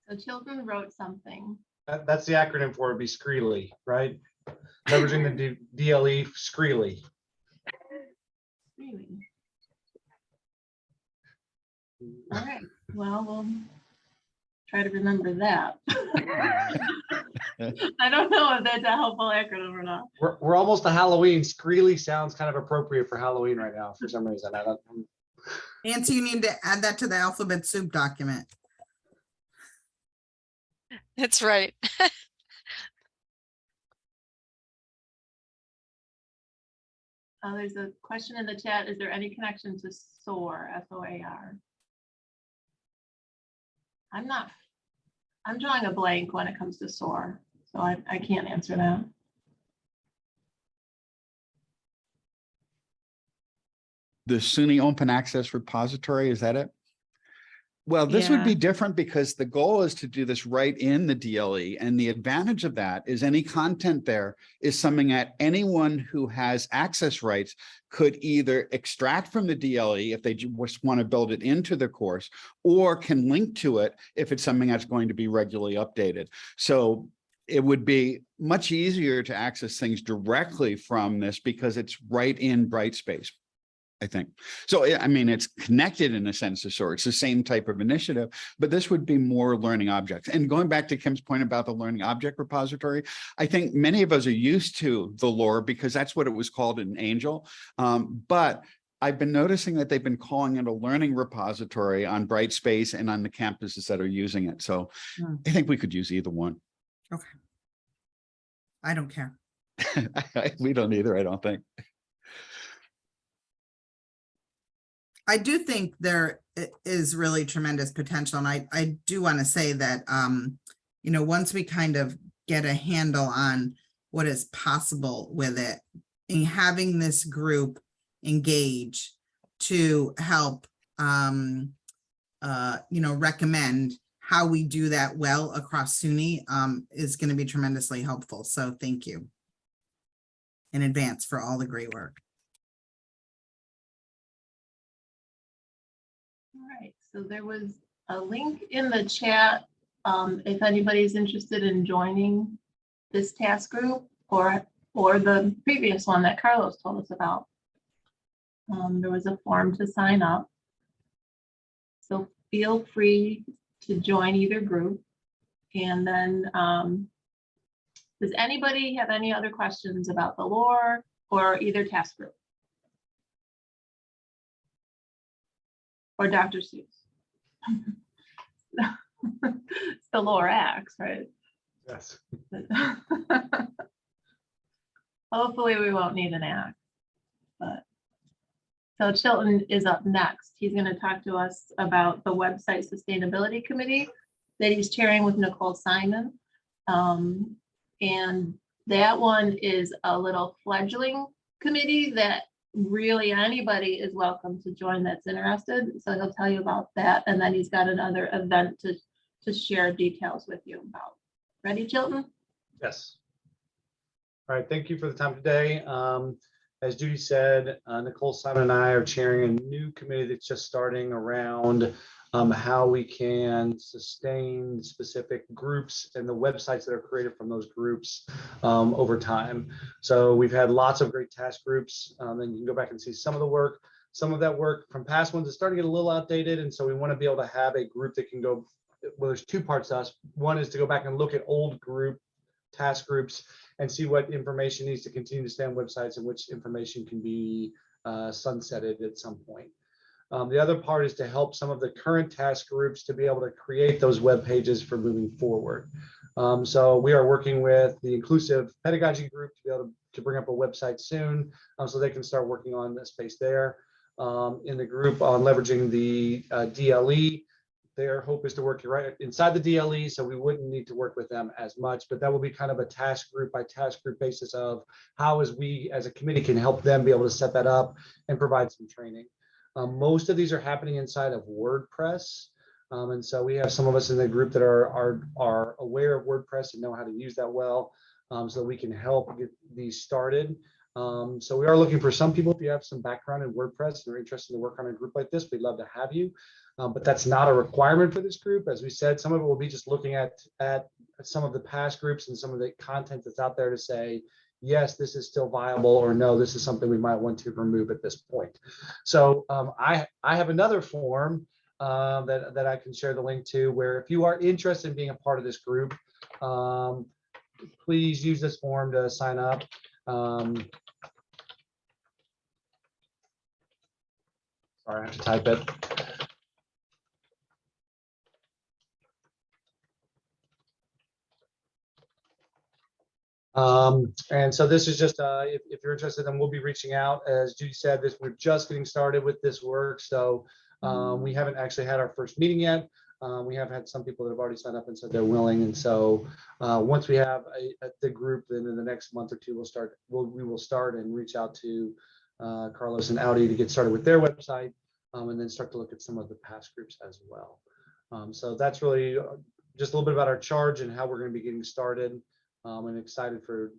So children wrote something. That's the acronym for it, be SCREELY, right? Leveraging the DLE SCREELY. Really? All right, well, we'll try to remember that. I don't know if that's a helpful acronym or not. We're almost to Halloween. SCREELY sounds kind of appropriate for Halloween right now for some reason. Nancy, you need to add that to the alphabet soup document. That's right. There's a question in the chat. Is there any connection to SOAR, SOAR? I'm drawing a blank when it comes to SOAR, so I can't answer that. The SUNY Open Access Repository, is that it? Well, this would be Yeah. different because the goal is to do this right in the DLE. And the advantage of that is any content there is something that anyone who has access rights could either extract from the DLE if they just want to build it into the course, or can link to it if it's something that's going to be regularly updated. So it would be much easier to access things directly from this because it's right in Brightspace, I think. So, I mean, it's connected in a sense of sort. It's the same type of initiative, but this would be more learning objects. And going back to Kim's point about the learning object repository, I think many of us are used to the lore because that's what it was called in Angel. But I've been noticing that they've been calling it a learning repository on Brightspace and on the campuses that are using it. So I think we could use either one. Okay. I don't care. We don't either, I don't think. I do think there is really tremendous potential. And I do want to say that, you know, once we kind of get a handle on what is possible with it, and having this group engage to help, you know, recommend how we do that well across SUNY is going to be tremendously helpful. So thank you in advance for all the great work. All right, so there was a link in the chat if anybody's interested in joining this task group or the previous one that Carlos told us about. There was a form to sign up. So feel free to join either group. And then does anybody have any other questions about the lore or either task group? Or Dr. Seuss? It's the lore acts, right? Yes. Hopefully we won't need an act. But so Chilton is up next. He's going to talk to us about the website sustainability committee that he's chairing with Nicole Simon. And that one is a little fledgling committee that really anybody is welcome to join that's interested. So he'll tell you about that. And then he's got another event to share details with you about. Ready, Chilton? Yes. All right, thank you for the time today. As Judy said, Nicole Simon and I are chairing a new committee that's just starting around how we can sustain specific groups and the websites that are created from those groups over time. So we've had lots of great task groups, and you can go back and see some of the work. Some of that work from past ones is starting to get a little outdated, and so we want to be able to have a group that can go, well, there's two parts to us. One is to go back and look at old group task groups and see what information needs to continue to stay on websites and which information can be sunsetted at some point. The other part is to help some of the current task groups to be able to create those web pages for moving forward. So we are working with the inclusive pedagogy group to be able to bring up a website soon, so they can start working on the space there. In the group on leveraging the DLE, their hope is to work right inside the DLE, so we wouldn't need to work with them as much, but that will be kind of a task group by task group basis of how as we as a committee can help them be able to set that up and provide some training. Most of these are happening inside of WordPress. And so we have some of us in the group that are aware of WordPress and know how to use that well, so that we can help get these started. So we are looking for some people, if you have some background in WordPress and are interested to work on a group like this, we'd love to have you. But that's not a requirement for this group. As we said, some of it will be just looking at some of the past groups and some of the content that's out there to say, yes, this is still viable, or no, this is something we might want to remove at this point. So I have another form that I can share the link to, where if you are interested in being a part of this group, please use this form to sign up. Sorry, I have to type it. And so this is just, if you're interested, then we'll be reaching out. As Judy said, we're just getting started with this work. So we haven't actually had our first meeting yet. We have had some people that have already signed up and said they're willing. And so once we have the group, then in the next month or two, we will start and reach out to Carlos and Audi to get started with their website, and then start to look at some of the past groups as well. So that's really just a little bit about our charge and how we're going to be getting started. And excited for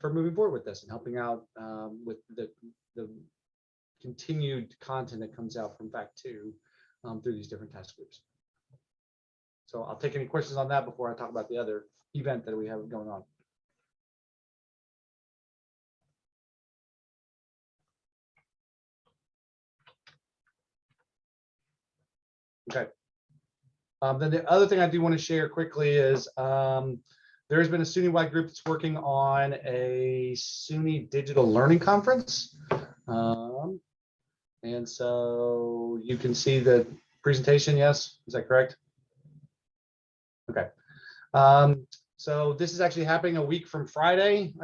moving forward with this and helping out with the continued content that comes out from FACT2 through these different task groups. So I'll take any questions on that before I talk about the other event that we have going on. Okay. Then the other thing I do want to share quickly is there's been a SUNY-wide group that's working on a SUNY Digital Learning Conference. And so you can see the presentation, yes? Is that correct? Okay. So this is actually happening a week from Friday,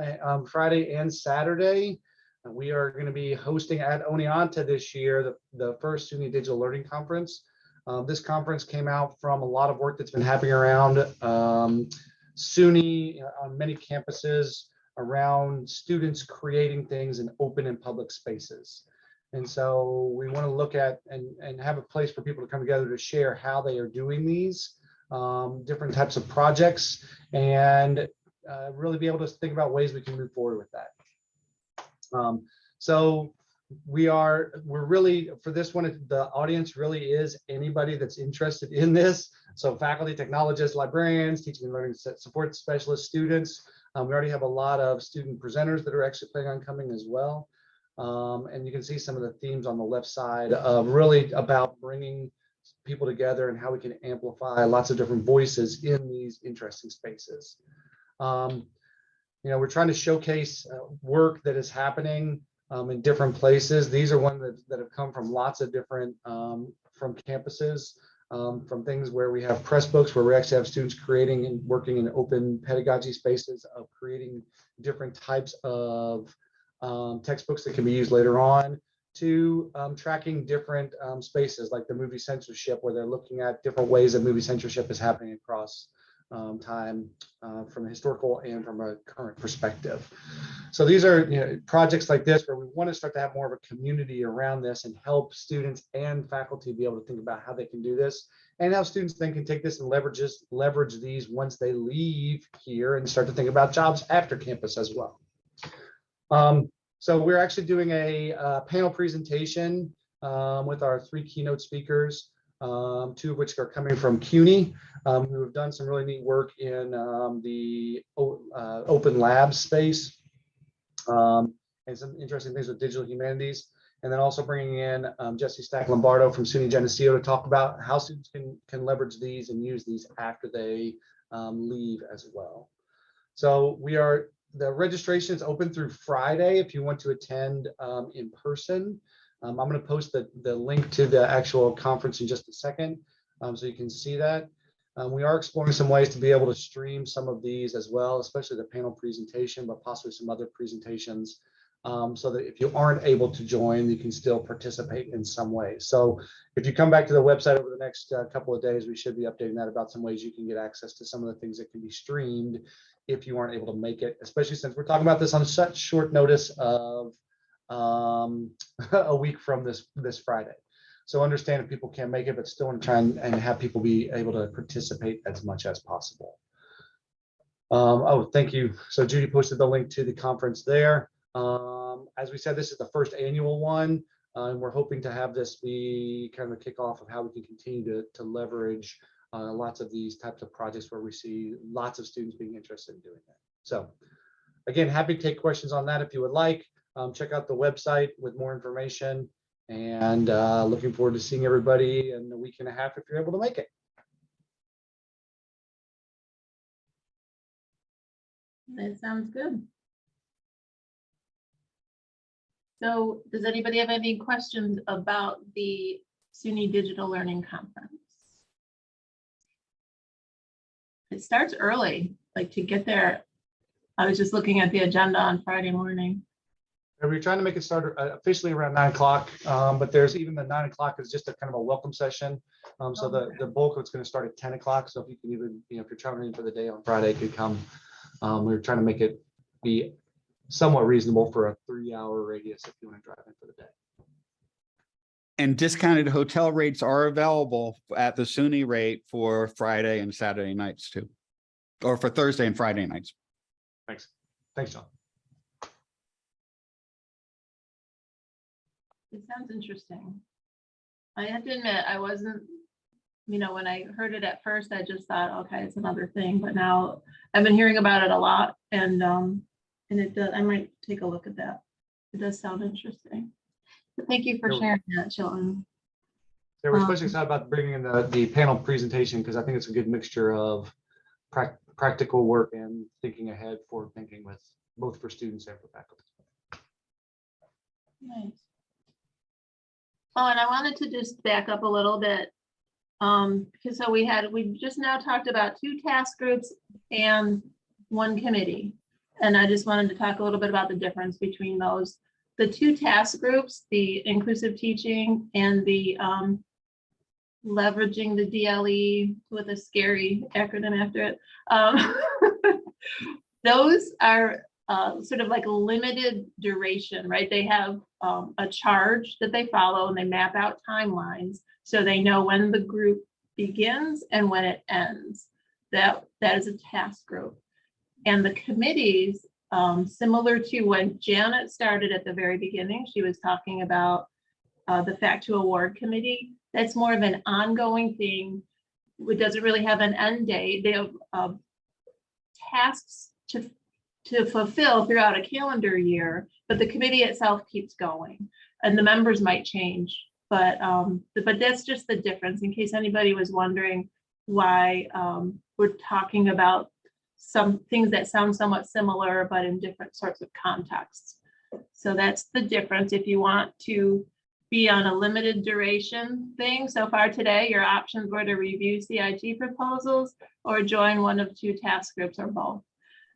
Friday and Saturday. We are going to be hosting at Oneonta this year, the first SUNY Digital Learning Conference. This conference came out from a lot of work that's been happening around SUNY on many campuses around students creating things in open and public spaces. And so we want to look at and have a place for people to come together to share how they are doing these different types of projects and really be able to think about ways we can move forward with that. So we're really, for this one, the audience really is anybody that's interested in this. So faculty, technologists, librarians, teaching and learning support specialists, students. We already have a lot of student presenters that are actually planning on coming as well. And you can see some of the themes on the left side of really about bringing people together and how we can amplify lots of different voices in these interesting spaces. You know, we're trying to showcase work that is happening in different places. These are ones that have come from lots of different, from campuses, from things where we have press books, where we actually have students creating and working in open pedagogy spaces of creating different types of textbooks that can be used later on, to tracking different spaces like the movie censorship, where they're looking at different ways that movie censorship is happening across time from a historical and from a current perspective. So these are projects like this where we want to start to have more of a community around this and help students and faculty be able to think about how they can do this, and how students then can take this and leverage these once they leave here and start to think about jobs after campus as well. So we're actually doing a panel presentation with our 3 keynote speakers, 2 of which are coming from CUNY, who have done some really neat work in the open lab space, and some interesting things with digital humanities. And then also bringing in Jesse Stack-Lombardo from SUNY Geneseo to talk about how students can leverage these and use these after they leave as well. So the registration is open through Friday if you want to attend in person. I'm going to post the link to the actual conference in just a second, so you can see that. We are exploring some ways to be able to stream some of these as well, especially the panel presentation, but possibly some other presentations, so that if you aren't able to join, you can still participate in some way. So if you come back to the website over the next couple of days, we should be updating that about some ways you can get access to some of the things that can be streamed if you aren't able to make it, especially since we're talking about this on such short notice of a week from this Friday. So understand if people can't make it, but still want to try and have people be able to participate as much as possible. Oh, thank you. So Judy posted the link to the conference there. As we said, this is the first annual one, and we're hoping to have this be kind of a kickoff of how we can continue to leverage lots of these types of projects where we see lots of students being interested in doing that. So again, happy to take questions on that if you would like. Check out the website with more information, and looking forward to seeing everybody in a week and a half if you're able to make it. That sounds good. So does anybody have any questions about the SUNY Digital Learning Conference? It starts early, like to get there I was just looking at the agenda on Friday morning. And we're trying to make it start officially around 9 o'clock, but there's even the 9 o'clock is just a kind of a welcome session. So the bulk of it's going to start at 10 o'clock. So if you can even, if you're traveling in for the day on Friday, could come. We're trying to make it be somewhat reasonable for a 3-hour radius if you want to drive in for the day. And discounted hotel rates are available at the SUNY rate for Friday and Saturday nights too, or for Thursday and Friday nights. Thanks. Thanks, John. It sounds interesting. I have to admit, I wasn't, when I heard it at first, I just thought, okay, it's another thing, but now I've been hearing about it a lot, and it does, I might take a look at that. It does sound interesting. But thank you for sharing that, Chilton. Yeah, we're especially excited about bringing in the panel presentation because I think it's a good mixture of practical work and thinking ahead, forward thinking with both for students and for faculty. Nice. Oh, and I wanted to just back up a little bit. Because so we just now talked about 2 task groups and 1 committee. And I just wanted to talk a little bit about the difference between those. The 2 task groups, the inclusive teaching and the leveraging the DLE with a scary acronym after it. Those are sort of like a limited duration, right? They have a charge that they follow and they map out timelines so they know when the group begins and when it ends. That is a task group. And the committees, similar to when Janet started at the very beginning, she was talking about the FACT2 award committee. That's more of an ongoing thing. It doesn't really have an end date. They have tasks to fulfill throughout a calendar year, but the committee itself keeps going, and the members might change. But that's just the difference. In case anybody was wondering why we're talking about some things that sound somewhat similar, but in different sorts of contexts. So that's the difference. If you want to be on a limited duration thing, so far today, your options were to review CIT proposals or join one of 2 task groups or both.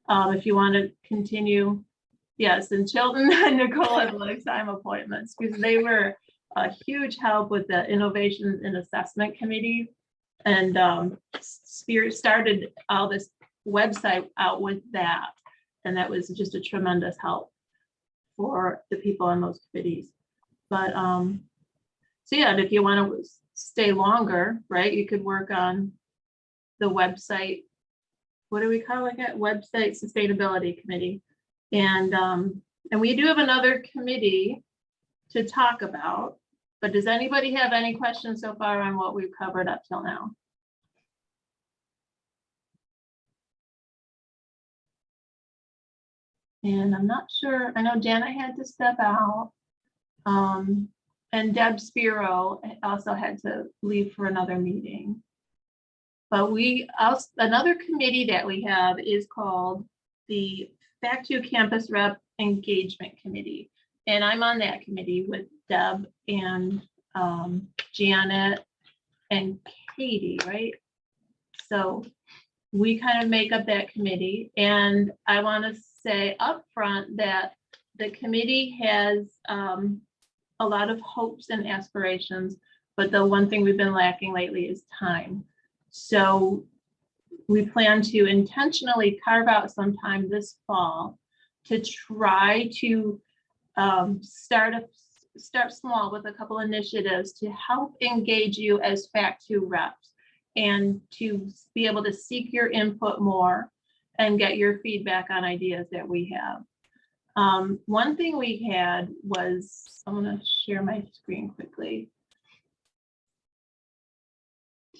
If you want to continue, yes, and Chilton and Nicole had lifetime appointments because they were a huge help with the Innovations in Assessment Committee, and started all this website out with that, and that was just a tremendous help for the people on those committees. But so yeah, and if you want to stay longer, right, you could work on the website. What are we calling it? Website Sustainability Committee. And we do have another committee to talk about, but does anybody have any questions so far on what we've covered up till now? And I'm not sure, I know Janet had to step out. And Deb Spiro also had to leave for another meeting. But another committee that we have is called the FACT2 Campus Rep Engagement Committee. And I'm on that committee with Deb and Janet and Katie, right? So we kind of make up that committee. And I want to say up front that the committee has a lot of hopes and aspirations, but the one thing we've been lacking lately is time. So we plan to intentionally carve out some time this fall to try to start small with a couple initiatives to help engage you as FACT2 reps and to be able to seek your input more and get your feedback on ideas that we have. One thing we had was, I'm going to share my screen quickly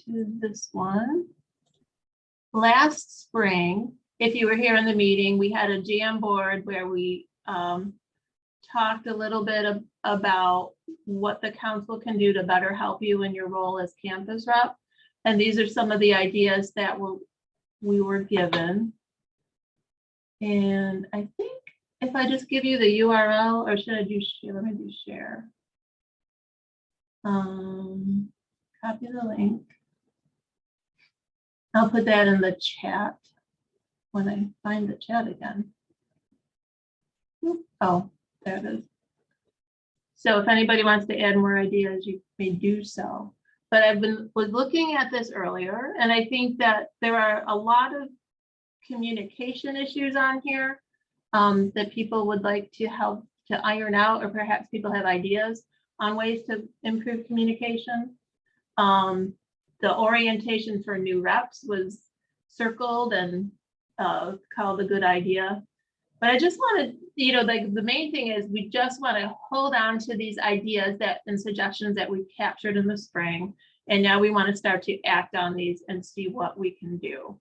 to this one. Last spring, if you were here in the meeting, we had a jam board where we talked a little bit about what the council can do to better help you in your role as campus rep. And these are some of the ideas that we were given. And I think if I just give you the URL, or should I do share? Let me do share. Copy the link. I'll put that in the chat when I find the chat again. Oh, there it is. So if anybody wants to add more ideas, you may do so. But was looking at this earlier, and I think that there are a lot of communication issues on here that people would like to help to iron out, or perhaps people have ideas on ways to improve communication. The orientation for new reps was circled and called a good idea. But I just wanted, like the main thing is we just want to hold on to these ideas that and suggestions that we captured in the spring. And now we want to start to act on these and see what we can do.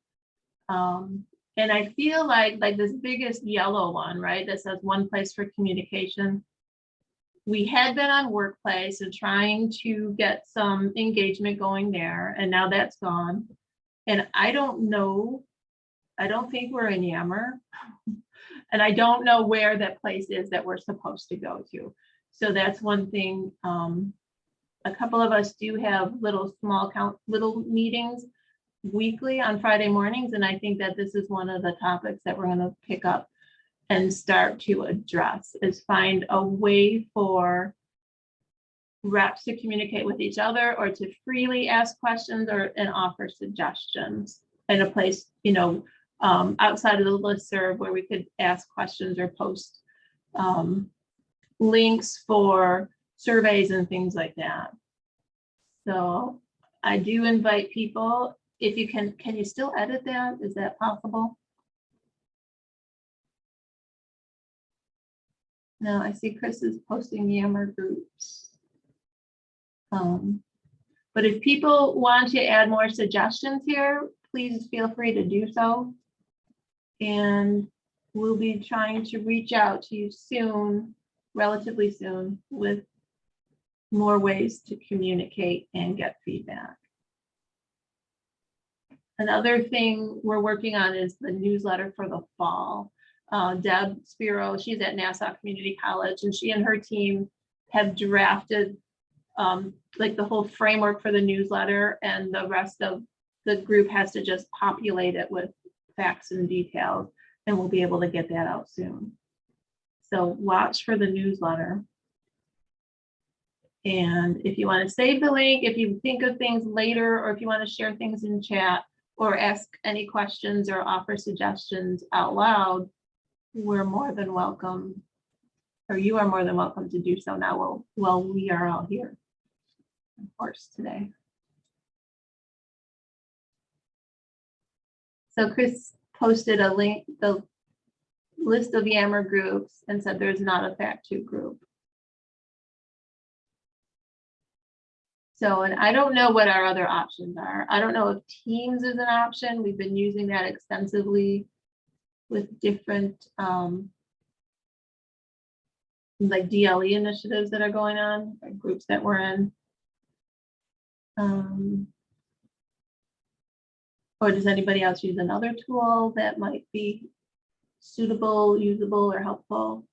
And I feel like this biggest yellow one, right, that says one place for communication. We had been on Workplace and trying to get some engagement going there, and now that's gone. And I don't know, I don't think we're in Yammer. And I don't know where that place is that we're supposed to go to. So that's one thing. A couple of us do have little meetings weekly on Friday mornings. And I think that this is one of the topics that we're going to pick up and start to address, is find a way for reps to communicate with each other, or to freely ask questions and offer suggestions in a place, outside of the listserv where we could ask questions or post links for surveys and things like that. So I do invite people, if you can you still edit that? Is that possible? No, I see Chris is posting Yammer groups. But if people want to add more suggestions here, please feel free to do so. And we'll be trying to reach out to you soon, relatively soon, with more ways to communicate and get feedback. Another thing we're working on is the newsletter for the fall. Deb Spiro, she's at Nassau Community College, and she and her team have drafted the whole framework for the newsletter, and the rest of the group has to just populate it with facts and details, and we'll be able to get that out soon. So watch for the newsletter. And if you want to save the link, if you think of things later, or if you want to share things in chat or ask any questions or offer suggestions out loud, we're more than welcome, or you are more than welcome to do so now while we are all here, of course, today. So Chris posted a link, the list of Yammer groups, and said there's not a FACT2 group. So, and I don't know what our other options are. I don't know if Teams is an option. We've been using that extensively with different like DLE initiatives that are going on, or groups that we're in. Or does anybody else use another tool that might be suitable, usable, or helpful?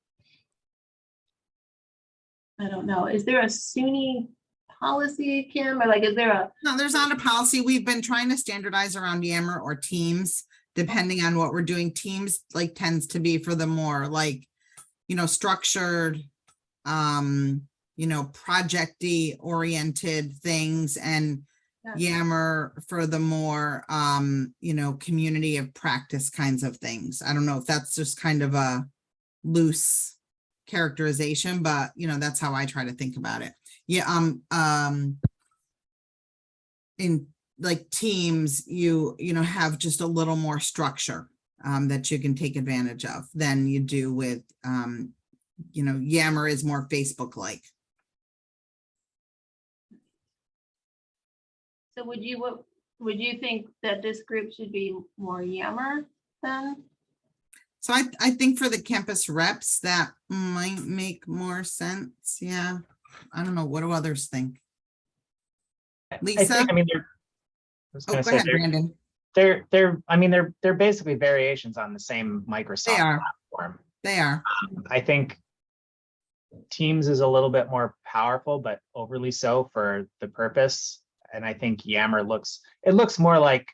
I don't know. Is there a SUNY policy, Kim, or is there a? No, there's not a policy. We've been trying to standardize around Yammer or Teams, depending on what we're doing. Teams tends to be for the more structured, project-y oriented things, and Yammer for the more, community of practice kinds of things. I don't know if that's just kind of a loose characterization, but that's how I try to think about it. Yeah. In Teams, you have just a little more structure that you can take advantage of than you do with, Yammer is more Facebook-like. So would you think that this group should be more Yammer then? So I think for the campus reps, that might make more sense. Yeah. I don't know. What do others think? Lisa? Go ahead, Brandon. They're basically variations on the same Microsoft platform. They are. I think Teams is a little bit more powerful, but overly so for the purpose. And I think Yammer looks more like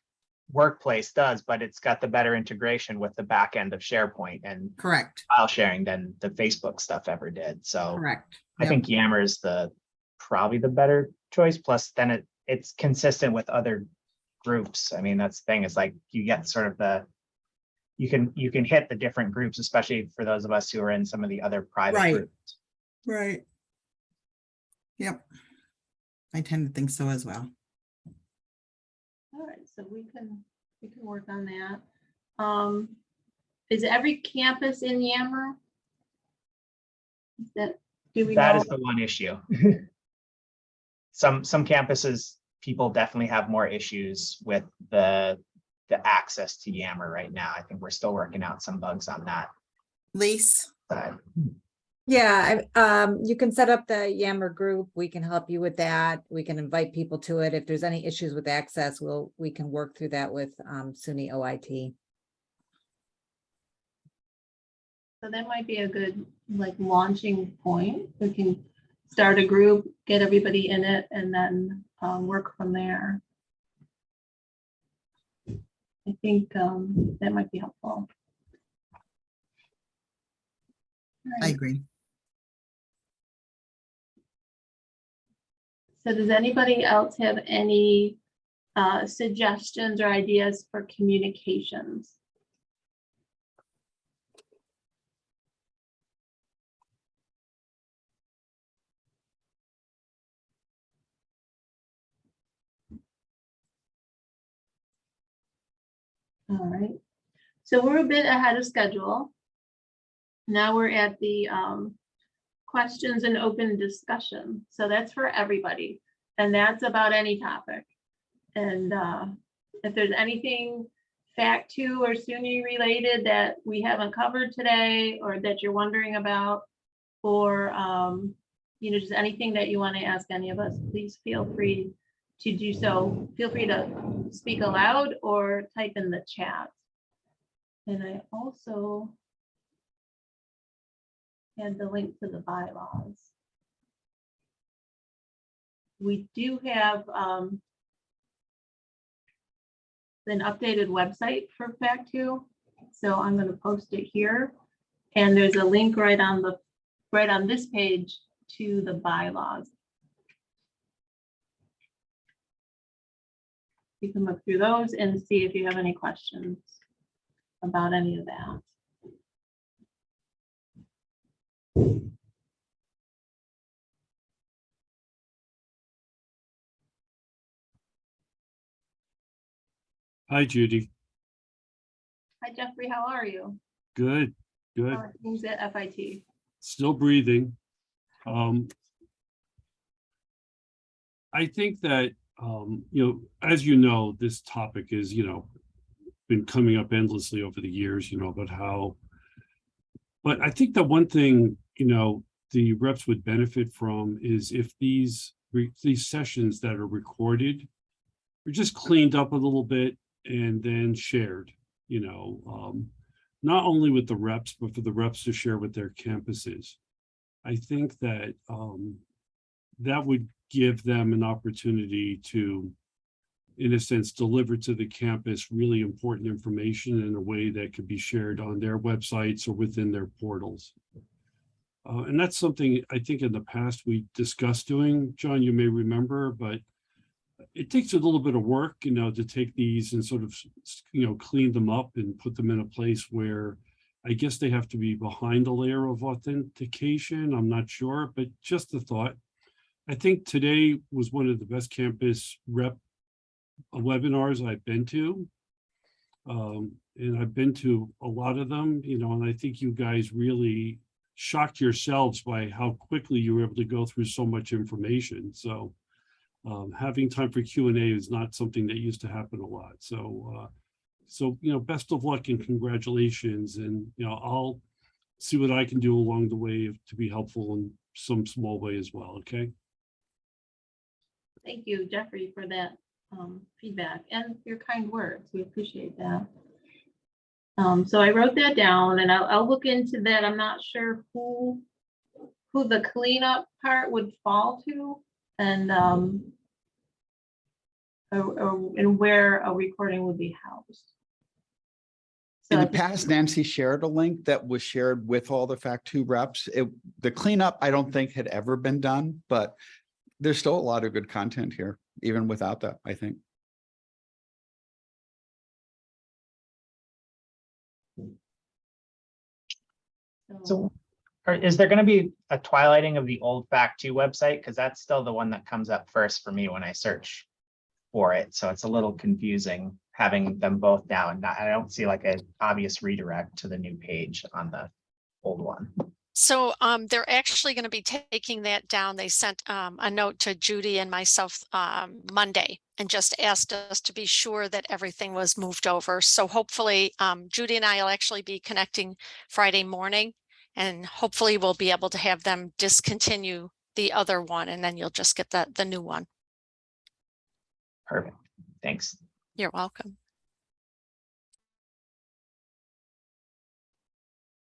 workplace does, but it's got the better integration with the back end of SharePoint and Correct, file sharing than the Facebook stuff ever did. So correct. I Yep. think Yammer is probably the better choice. Plus, then it's consistent with other groups. I mean, that's the thing, is like you get sort of you can hit the different groups, especially for those of us who are in some of the other private Right. groups. Right. Yep. I tend to think so as well. All right, so we can work on that. Is every campus in Yammer? Do we That know? is the one issue. Some campuses, people definitely have more issues with the access to Yammer right now. I think we're still working out some bugs on that Lise, side. Yeah, you can set up the Yammer group. We can help you with that. We can invite people to it. If there's any issues with access, we can work through that with SUNY OIT. So that might be a good like launching point. We can start a group, get everybody in it, and then work from there. I think that might be helpful. All I right. agree. So does anybody else have any suggestions or ideas for communications? All right, so we're a bit ahead of schedule. Now we're at the questions and open discussion. So that's for everybody. And that's about any topic. And if there's anything FACT2 or SUNY related that we haven't covered today, or that you're wondering about, or just anything that you want to ask any of us, please feel free to do so. Feel free to speak aloud or type in the chat. And I also had the link to the bylaws. We do have an updated website for FACT2, so I'm going to post it here. And there's a link right on this page to the bylaws. You can look through those and see if you have any questions about any of that. Hi, Judy. Hi, Jeffrey, how are you? Good, good. How are things at FIT? Still breathing. I think that, as you know, this topic is, been coming up endlessly over the years, about how, but I think the one thing, the reps would benefit from is if these sessions that are recorded are just cleaned up a little bit and then shared, not only with the reps, but for the reps to share with their campuses. I think that that would give them an opportunity to, in a sense, deliver to the campus really important information in a way that could be shared on their websites or within their portals. And that's something I think in the past we discussed doing, John, you may remember, but it takes a little bit of work, to take these and sort of, clean them up and put them in a place where I guess they have to be behind a layer of authentication. I'm not sure, but just a thought. I think today was one of the best campus rep webinars I've been to. And I've been to a lot of them, and I think you guys really shocked yourselves by how quickly you were able to go through so much information. So having time for Q&A is not something that used to happen a lot. So, best of luck and congratulations. And, I'll see what I can do along the way to be helpful in some small way as well. Okay. Thank you, Jeffrey, for that feedback and your kind words. We appreciate that. So I wrote that down, and I'll look into that. I'm not sure who the cleanup part would fall to, and and where a recording would be housed. In So the past, Nancy shared a link that was shared with all the FACT2 reps. The cleanup, I don't think had ever been done, but there's still a lot of good content here, even without that, I think. So is there going to be a twilighting of the old FACT2 website? Because that's still the one that comes up first for me when I search for it. So it's a little confusing having them both now. And I don't see like an obvious redirect to the new page on the old one. So they're actually going to be taking that down. They sent a note to Judy and myself Monday and just asked us to be sure that everything was moved over. So hopefully Judy and I will actually be connecting Friday morning, and hopefully we'll be able to have them discontinue the other one, and then you'll just get the new one. Perfect. Thanks. You're welcome.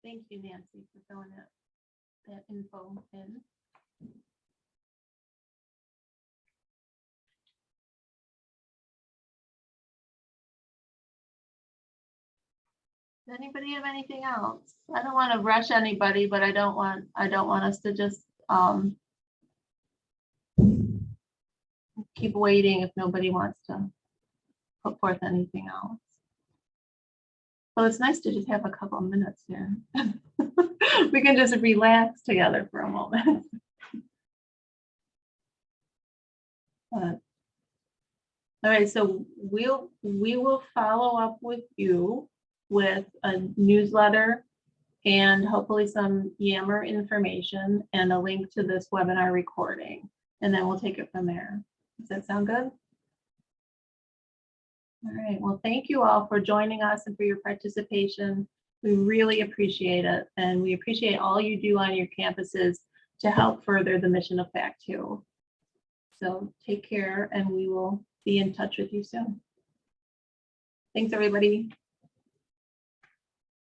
thank you, Nancy, for filling that info in. Does anybody have anything else? I don't want to rush anybody, but I don't want us to just keep waiting if nobody wants to put forth anything else. Well, it's nice to just have a couple of minutes here. We can just relax together for a moment. All right, so we will follow up with you with a newsletter and hopefully some Yammer information and a link to this webinar recording, and then we'll take it from there. Does that sound good? All right, well, thank you all for joining us and for your participation. We really appreciate it, and we appreciate all you do on your campuses to help further the mission of FACT2. So take care, and we will be in touch with you soon. Thanks, everybody.